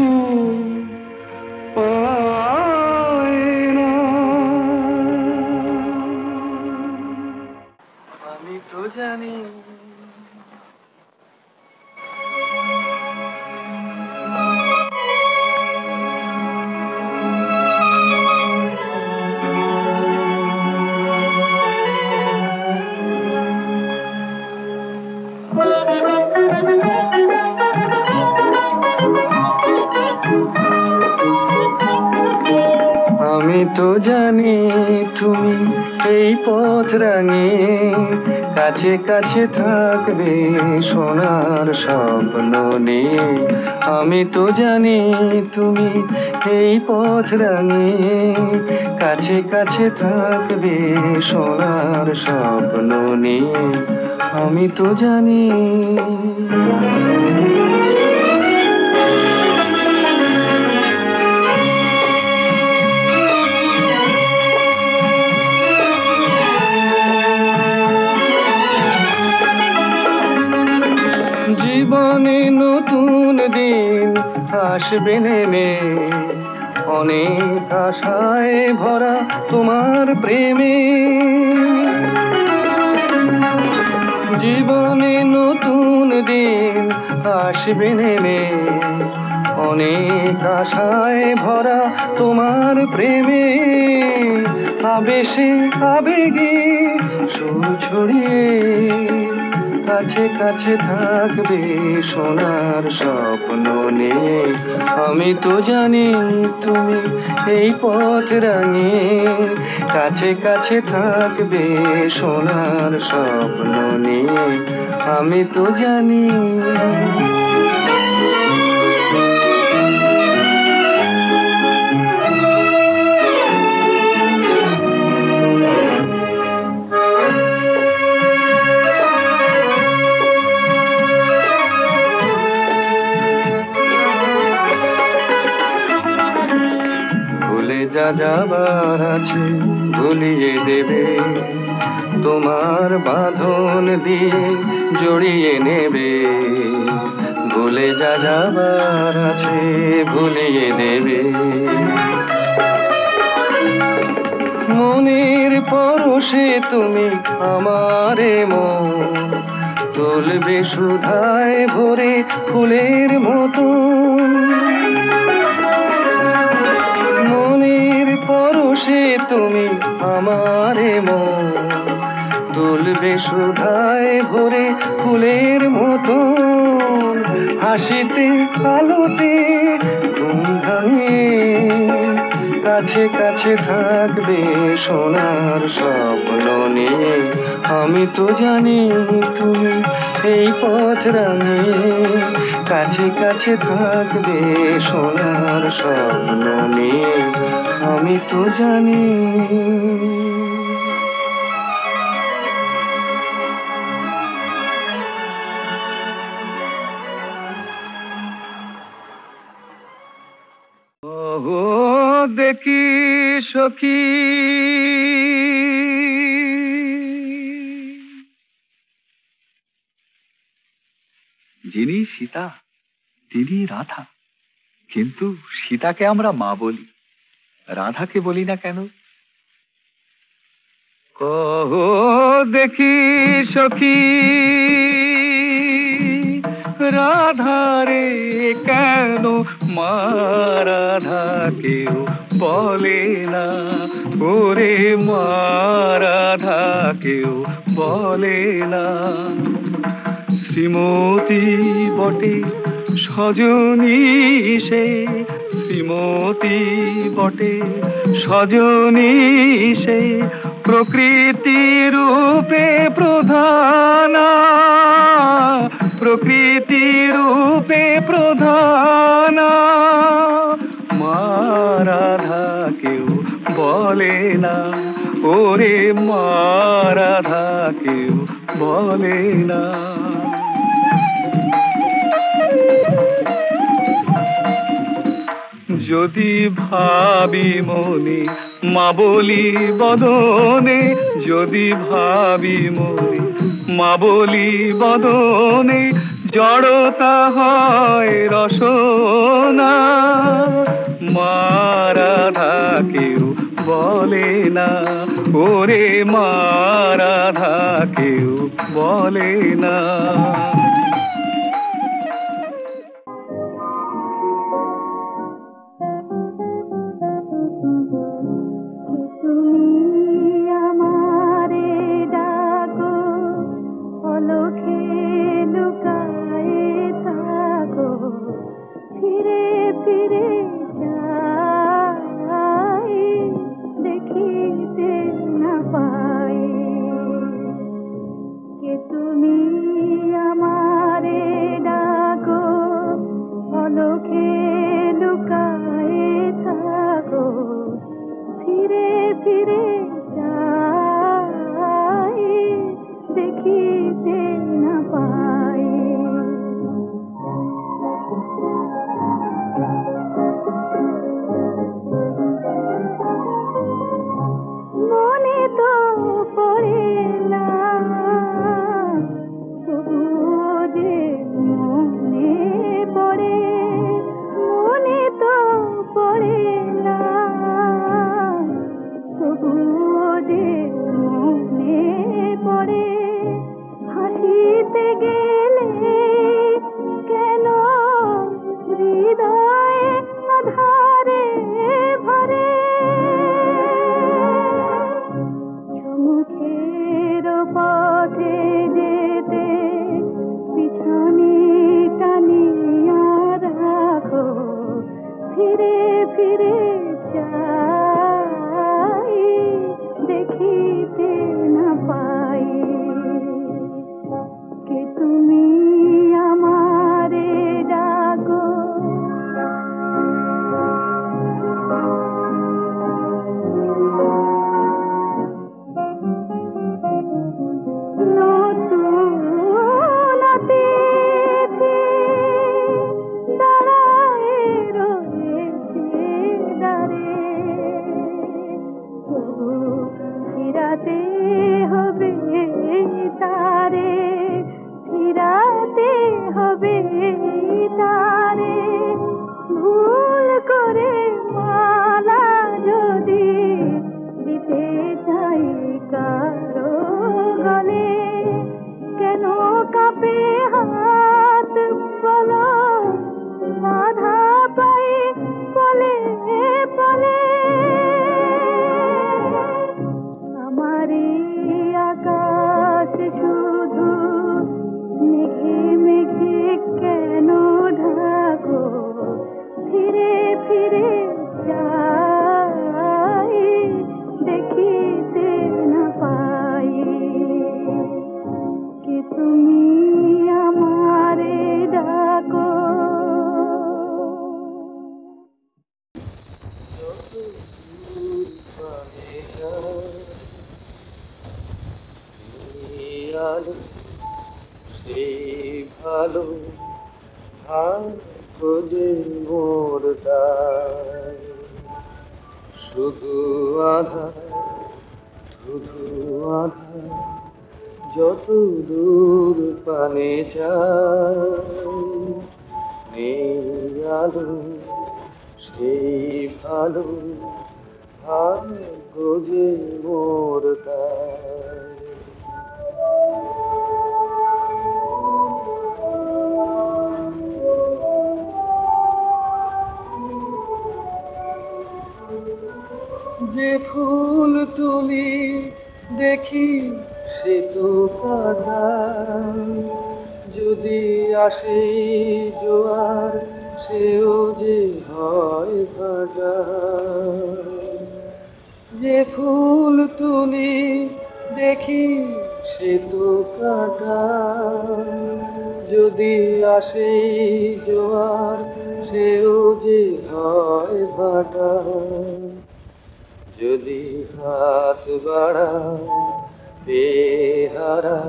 পায় না। আমি তো জানি তো জানি তুমি এই পথ রাঙিয়ে কাছে কাছে থাকবে সোনার স্বপ্ন নিয়ে। আমি তো জানি তুমি এই পথ রাঙিয়ে কাছে কাছে থাকবে সোনার স্বপ্ন নিয়ে। আমি তো জানি জীবনে নতুন দিন আসবে নেমে, অনেক আশায় ভরা তোমার প্রেমে। জীবনে নতুন দিন আসবে নেমে, অনেক আশায় ভরা তোমার প্রেমে। আবেশে আবেগে সুর ছড়িয়ে কাছে কাছে থাকবে সোনার স্বপ্ন নিয়ে। আমি তো জানি তুমি এই পথ রাঙিয়ে কাছে কাছে থাকবে সোনার স্বপ্ন নিয়ে। আমি তো জানি। যা যাবার আছে ভুলিয়ে দেবে, তোমার বাঁধন দিয়ে জড়িয়ে নেবে। ভুলে যা যাবার আছে ভুলিয়ে দেবে। মনের পরশে তুমি আমারে মন তুলবে সুধায় ভরে ফুলের মতো। মনের পরশে তুমি আমারে মন তুলবে সুধায় ভরে ফুলের মতো। হাসিতে আলোতে ঘুম ভাঙিয়ে কাছে কাছে থাকবে সোনার স্বপ্ন নিয়ে। আমি তো জানি তুমি এই পথ রাঙিয়ে কাছে কাছে থাকবে সোনার স্বপ্ন নিয়ে। আমি তো জানি। দেখি সখী যিনি সীতা তিনি রাধা, কিন্তু সীতাকে আমরা মা বলি, রাধাকে বলি না কেন? কহ দেখি সখী রাধারে কেন মা রাধা কেউ বলে না? ওরে মা রাধা কেউ বলে না। শ্রীমতী বটে সজনী সে, শ্রীমতী বটে সজনী সে, প্রকৃতি রূপে প্রধানা, প্রকৃতি রূপে প্রধানা। মা রাধা কেউ বলে না, ওরে মা রাধা কেউ বলে না। যদি ভাবি মনে মা বলি বদনে, যদি ভাবি মনে মা বলি বদনে, জড়তা হয় রসনা। মা রাধা কেউ বলে না, ওরে মা রাধা কেউ বলে না। মা ফিরাতে হবে তারে, ফিরাতে হবে তারে। ভুল করে মালা যদি দিতে চাই কারো গলে, কেন কাঁপে হাত বলো, বাধা পাই পলে পলে। আমারই আকাশ শুধু মেঘে মেঘে কেন ঢাকো, ফিরে ফিরে যাই দেখিতে না পাই কি তুমি আমারে ডাকো। আলো সেই ভালো খোঁজে মোর দায়, শুধু আধার শুধু আধার, যত দূর পানে যায়। নেই আলো সেই ভালো খোঁজে মোর দায়। যে ফুল তুলি দেখি সে তো কাটা, যদি আসে জোয়ার সেও যে হয় ভাটা। যে ফুল তুলি দেখি সে তো কাটা, যদি আসে জোয়ার সেও যে হয় ভাটা। যদি হাত বাড়ায় বেহারা,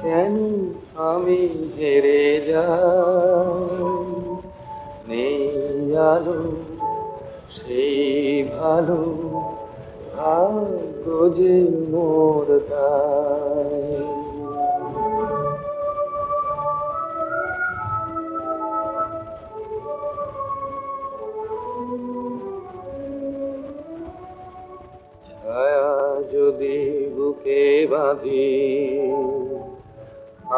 কেন আমি হেরে যাই। নেই আলো সেই ভালো ভাগ্য যে মোর দায়। ছায়া যদি বুকে বাঁধি,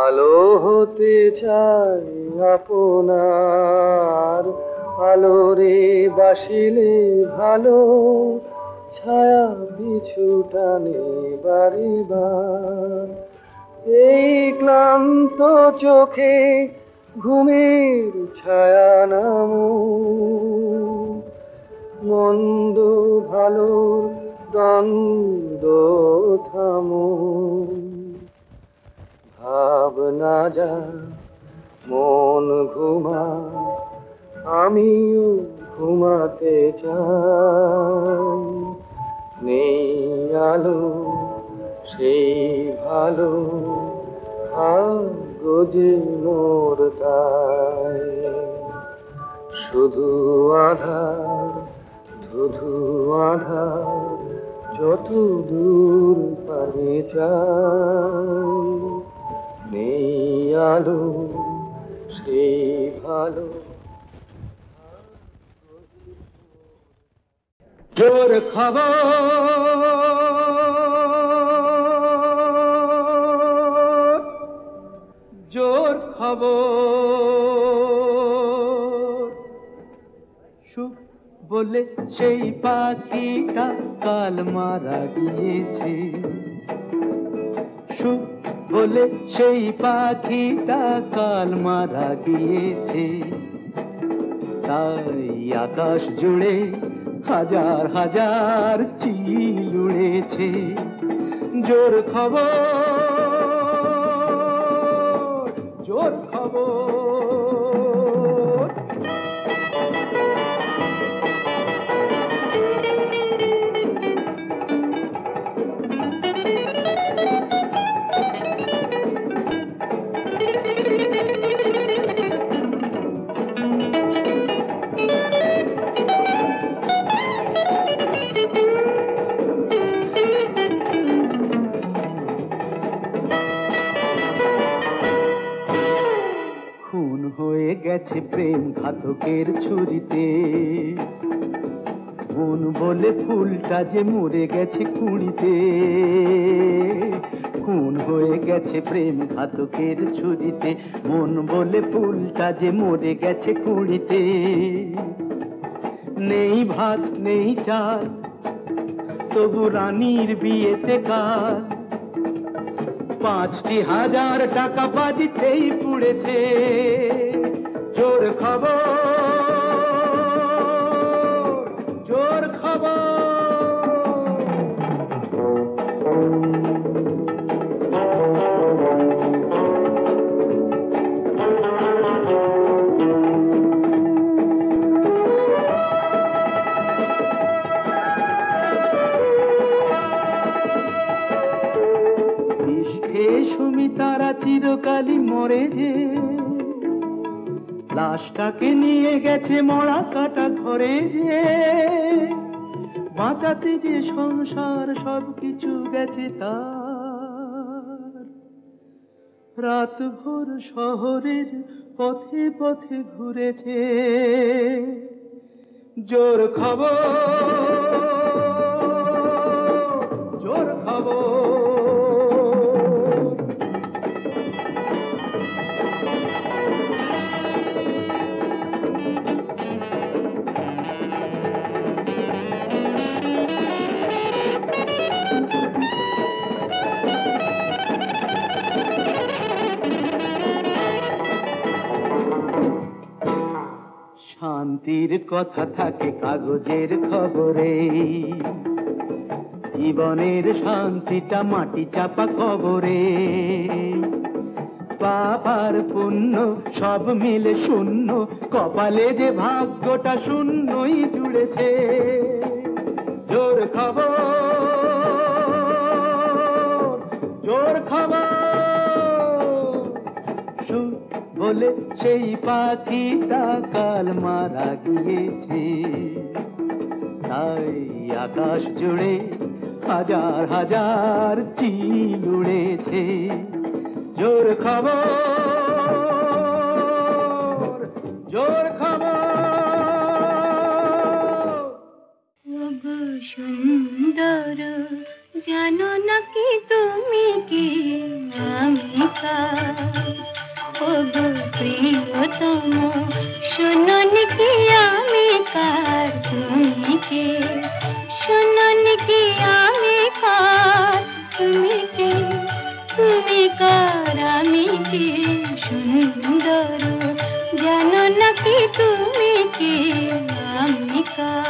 আলো হতে চাই আপনার। আলোরে বাসিলে ভালো, ছায়া পিছু টানে বাড়িবার। এই ক্লান্ত চোখে ঘুমের ছায়া নামো, মন্দ ভালো দ্বন্দ্ব থামো। ভাবনা যা মন ঘুমা, আমিও ঘুমাতে চাই। নেই আলো সেই ভালো ভাগ্য যে মোর দায়। শুধু আধার শুধু আধার, যত দূর পানে চাই। নেই আলো সেই ভালো। জোর খবর জোর খবর, সুখ বলে সেই পাখিটা কাল মারা গিয়েছে। সুখ বলে সেই পাখিটা কাল মারা গিয়েছে। তাই আকাশ জুড়ে হাজার হাজার চিল উড়েছে। জোর খবর জোর খবর। গেছে প্রেম ঘাতকের ছুরিতে, মন বলে ফুলটা যে মরে গেছে কুড়িতে, খুন হয়ে গেছে প্রেম ঘাতকের ছুরিতে, মন বলে ফুলটা যে মরে গেছে কুড়িতে। নেই ভাত নেই চাল, তবু রানীর বিয়েতে কাল ৫,০০০ টাকা বাজিতেই পুড়েছে। জোর খবর, জোর খবর। সুমিতারা চিরকালই মরে যে, লাশটাকে নিয়ে গেছে মরা কাটা ঘরে যে, বাঁচাতে যে সংসার সবকিছু গেছে তার। রাত ভোর শহরের পথে পথে ঘুরেছে। জোর খবর, জোর খবর। শান্তির কথা থাকে কাগজের খবরে, জীবনের শান্তিটা মাটি চাপা খবরে। পাপ আর পুণ্য সব মিলে শূন্য, কপালে যে ভাগ্যটা শূন্যই জুড়েছে। জোর খবর, জোর খবর। বলে সেই পাখিটা কাল মারা গিয়েছে, তাই আকাশ জুড়ে হাজার হাজার চিল উড়েছে। জোর খবর, জোর খবর। ওগো সুন্দর, জানো নাকি তুমি কি আমি কার? ওগো প্রিয়তম, শোনোনি কি আমি কার? তুমি কে? শোনোনি কি আমি কার? তুমি কে? তুমি কার? আমি কে? সুন্দর, জানো নাকি তুমি কি আমি কার?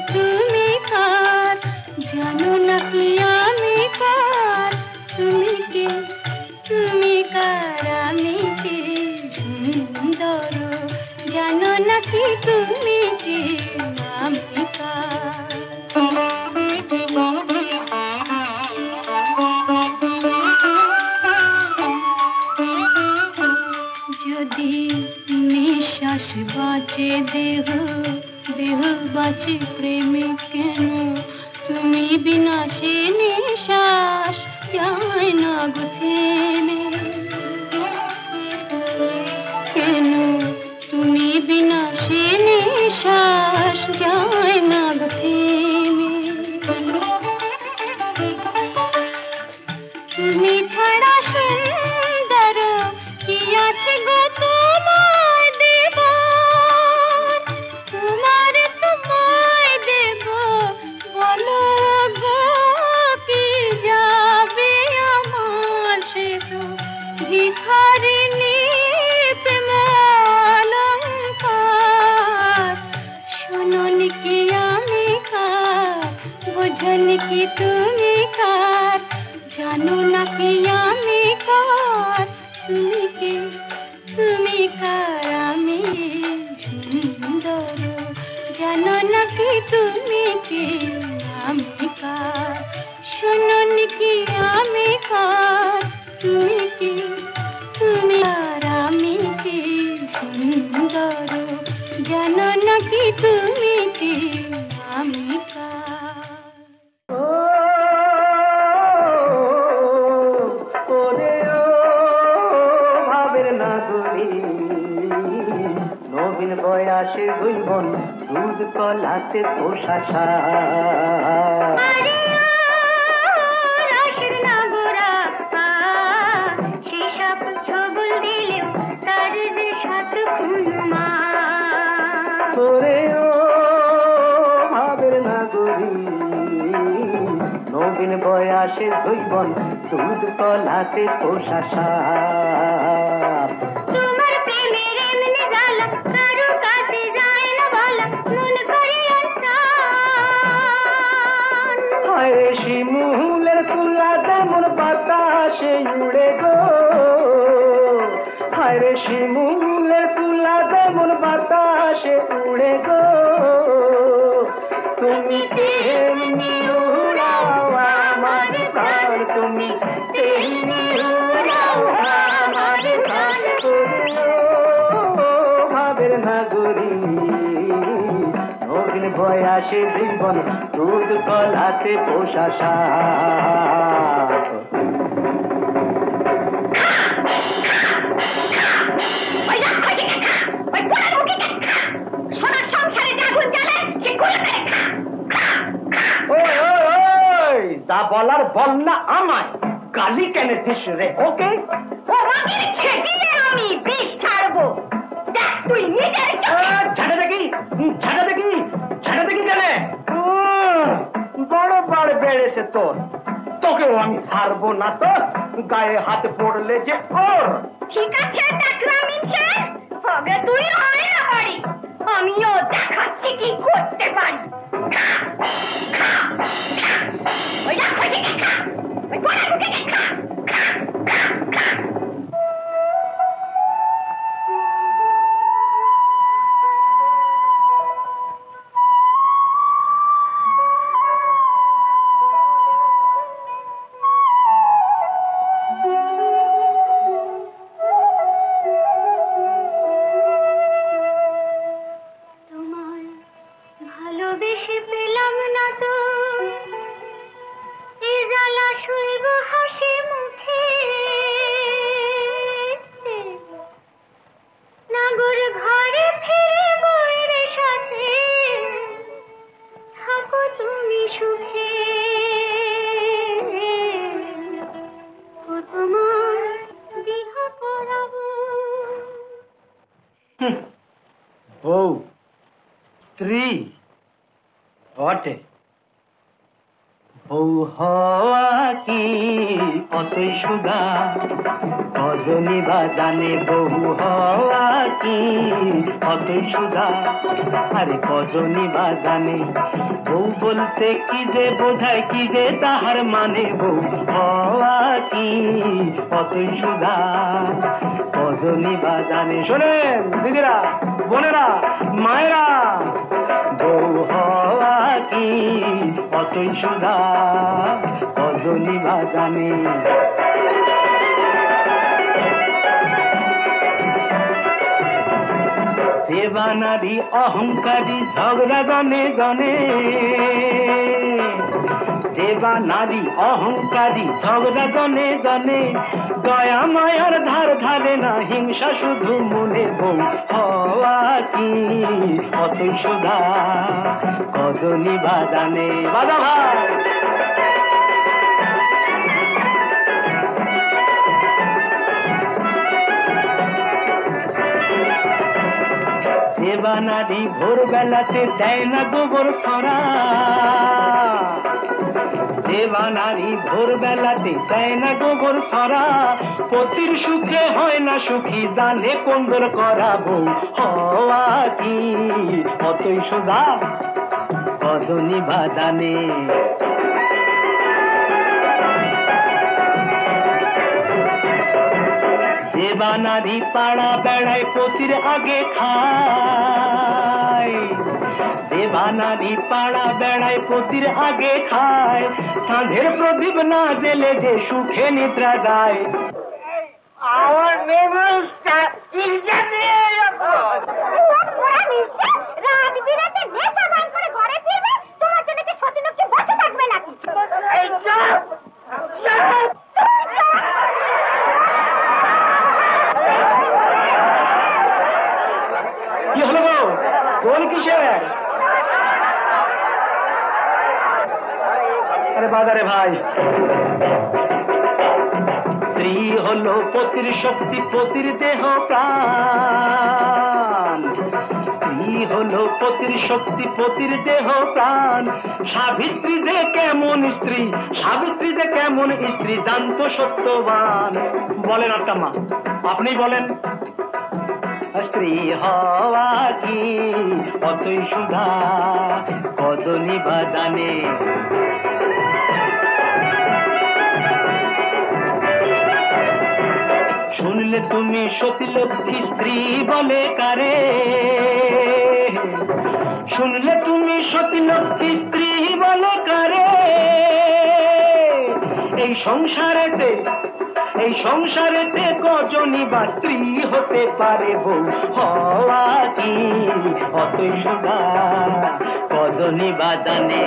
তুমি কার? জানো নাকি আমি কার? তুমি কে? তুমি কার? আমি কে? সুন্দর, জানো নাকি তুমি কে আমি কার? যদি নিঃশ্বাস বাঁচে দেহ, দেহ বাঁচে প্রেমে কেন? তুমি বিনা সে নিঃশ্বাস যায় না গো থেমে। কেন তুমি বিনা সে নিঃশ্বাস যায় না গো থেমে? তুমি ছাড়া সুন্দর কি আছে গো তোমায় দেব? তোমায় দেব বলো গো, কি যাবে আমার? সে তো ভিখারিণী প্রেম অলঙ্কার। শোনোনি কি আমি কার? বোঝোনি কি তুমি কার? জানো নাকি আমি কার তুমি কে তুমি কার আমি সুন্দর জানো নাকি তুমি কে আমি কার শোনো নাকি আমি কার তুমি কে তুমি আর আমি কে সুন্দর জানো নাকি তুমি কে আমি কার ভাবের নাগরী নবীন বয়াসে দুই বোন দুধ কলাতে পোষা রাশের নাগরা সেসব ছবল দিলেও তার যে সাত খুন মা তোরে ও ভাবের নাগরী নবীন বয়াসে দুই বোন দুধ কলাতে পোষা তোমার প্রেমের এমনি জ্বালা কারো কাছে যায় না বলা মন করে আসান হায় শিমুলের তুলা যেমন বাতাসে উড়ে গো হায় রে শিমুলের তুলা যেমন বাতাসে উড়ে গো তুমি তেমনি উড়াও আমার প্রাণ তুমি তেমনি উড়াও আমার প্রাণ ভাবের নাগরী নবীন বয়াসে জীবন দুধ কলাতে পোষা সোনার সংসারে জাগুন জ্বালে সে গুলো করে যা বলার বল না আমায় গালি কেন দিস রে ওকে তোমাকে ছেটিয়ে আমি বিষ ছাড়বো দেখ তুই নিজের চোখে ঝাড়ে দেখি ঝাড়ে দেখি ঝাড়ে দেখি কেন বড় বড় বেড়েছে তোর তোকেও আমি ছাড়বো না তো গায়ে হাত পড়লে যে ওর ঠিক আছে টাকরা মিছে আগে তুই হয় না বাড়ি আমিও দেখাচ্ছি কি করতে পারি ওই রাক্ষসী কে খা ওই বড় মুখে কে খা ভালোবেসে পেলাম না তো এ জ্বালা শুইব হাসি মুখে নাগর ঘরে ফিরে বউয়ের সাথে থাকো তুমি সুখে ও তোমার বিহ করাবো বউ স্ত্রী বটে বউ হওয়া কি অতই সুদা কজনী বা জানে বউ হওয়া কি অতই সুদা আরে কজনী বা জানে বউ বলতে কি যে বোঝায় কি যে তাহার মানে বউ হওয়া কি অতই সুদা কজনী বা জানে শোনেন দিদিরা বোনেরা মায়েরা বউ হওয়া কি অতই সুদা কজনী বা জানে দেবানারী অহংকারী ঝগড়া গনে গনে দেবানারী অহংকারী ঝগড়া গনে গনে দয়া মায়ার ধার ধারে না হিংসা শুধু মনে বউ হওয়া কি অতই সুধা কজনী বাজানে বাজা ভাই দেবানারী ভোরবেলাতে দেয় না গোবর ছড়া দেবানারী ভোরবেলাতে দেয় না গোবর ছড়া পতির সুখে হয় না সুখী জানে কোন্দর করাবো হওয়া কি অতই সোজা কজনী বাজানে দেবানারি পাড়া বেড়ায় পতির আগে খায়, দেবানারি পাড়া বেড়ায় পতির আগে খায়, সাঁঝের প্রদীপ না জেলে যে সুখে নিদ্রা যায়। আমার মেমোসটা ইলজা নিয়ে যাবো। ওরা নিশ্চয় রাত বিরাতে নেশা ভাঙ করে ঘরে ফিরবে, তোমার জন্য কি সতীলক্ষ্মী বসে থাকবে নাকি? এই চুপ! চুপ! কি হলো গো? কোন কিসের? আরে বাজারে ভাই, স্ত্রী হলো পতির শক্তি, পতির দেহ প্রাণ। স্ত্রী হলো পতির শক্তি, পতির দেহ প্রাণ। সাবিত্রী যে কেমন স্ত্রী, সাবিত্রী যে কেমন স্ত্রী জানতো সত্যবান। বলেন আত্মা, আপনি বলেন, স্ত্রী হওয়া কি অতই সুধা, কদনি বাদানে। শুনলে তুমি সতীলক্ষ্মী স্ত্রী বলে কারে, শুনলে তুমি সতীলক্ষ্মী স্ত্রী বলে কারে। এই সংসারেতে, এই সংসারেতে কজনই বা স্ত্রী হতে পারে, বউ হওয়া কি অতই সুধা, কজনই বা জানে।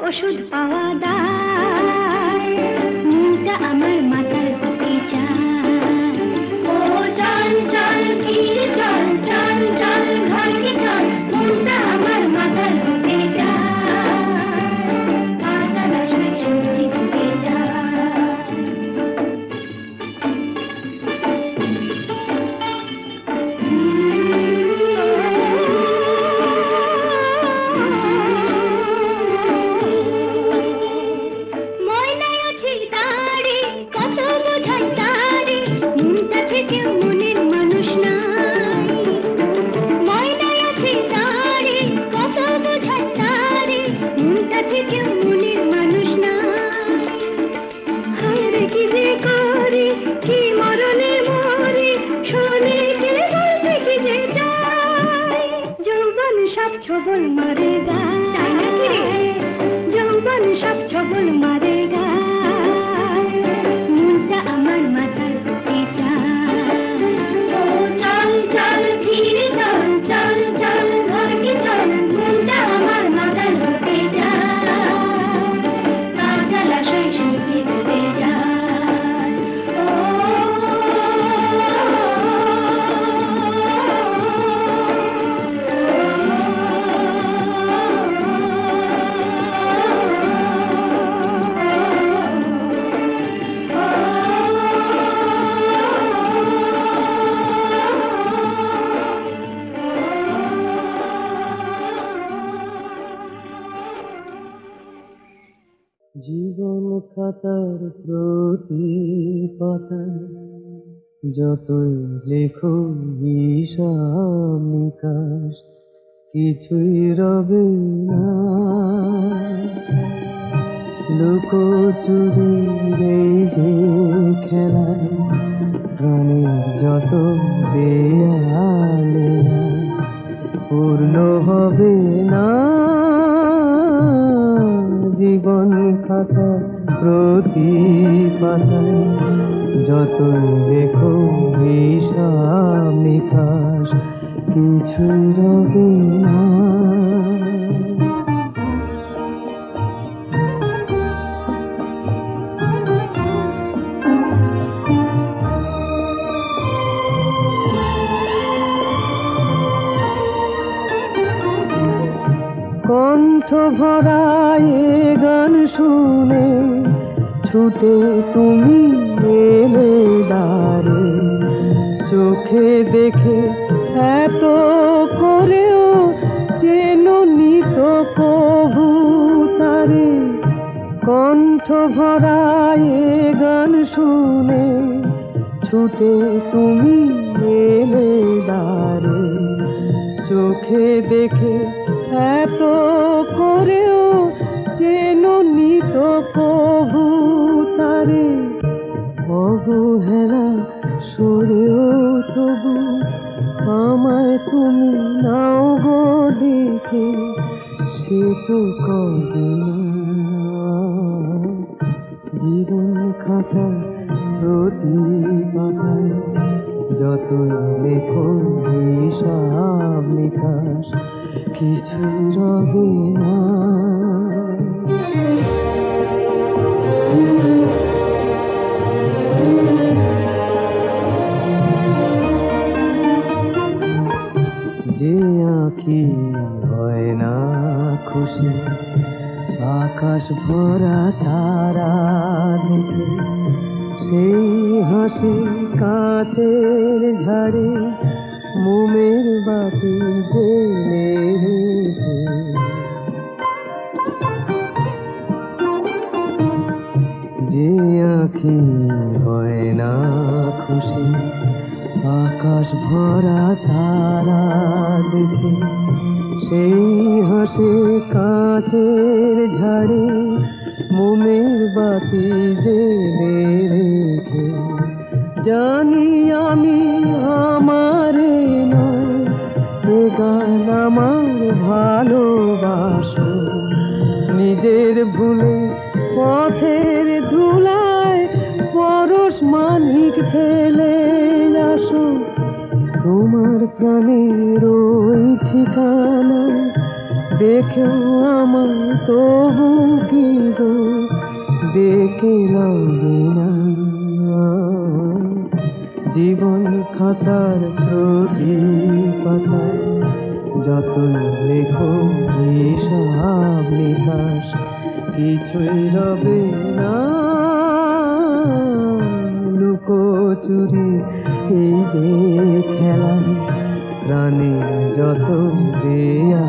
ওষুধ পাওয়া দায়, মনটা আমার মাতাল হতে চায়। ও চল চল ফিরে চল, চল চল ঘরে চল, মনটা আমার মাতাল হতে চায়। মাতাল আসলে সূর্যি হতে চায়। ছবল মারে গা, যৌবন সব ছবল মারে গা। খাতার প্রতি পাতায় যতই লেখো হিসাব নিকাশ কিছুই রবে না। লুকোচুরির এই যে খেলায় প্রাণের যত দেয়ালে পূর্ণ হবে না। জীবন খাতা প্রতি পাতায় যতই লেখো হিসাব নিকাশ কিছুই রবে না। কণ্ঠ ভরায় গান শুনে ছুটে তুমি এলে দ্বারে, চোখে দেখে এত করেও চেননি তো কভু তারে। কণ্ঠ ভরায় গান শুনে ছুটে তুমি এলে দ্বারে, চোখে দেখে এত করেও চেননি তো কভু তারে। অবহেলা সরেও তবু আমায় তুমি নাও গো দেখে, সে তো কবে না। জীবন খাতা প্রতি পাতায় যতই লেখো হিসাব নিকাশ কিছুই রবে না। যে আঁখি হয় না খুশি আকাশ ভরা তারা দেখে, সেই হাসি কাঁচের ঝাড়ে মোমের বাতি জেলে রেখে। যে আঁখি হয় না খুশি আকাশ ভরা তারা দেখে, সেই হাসি কাঁচের ঝাড়ে মোমের বাতি জেলে রেখে। জানি আমি আমার নয় এ গান আমার ভালোবাসো, নিজের ভুলে পথের ধুলায় পরশ মানিক ফেলে আসো। তোমার প্রাণের ওই ঠিকানা দেখেও আমার তবু কি গো ডেকে লাগে না। জীবন খাতার প্রতি পাতায় যতই লেখো হিসাব নিকাশ কিছুই রবে না। লুকোচুরি এই যে খেলা প্রাণে যত দেয়া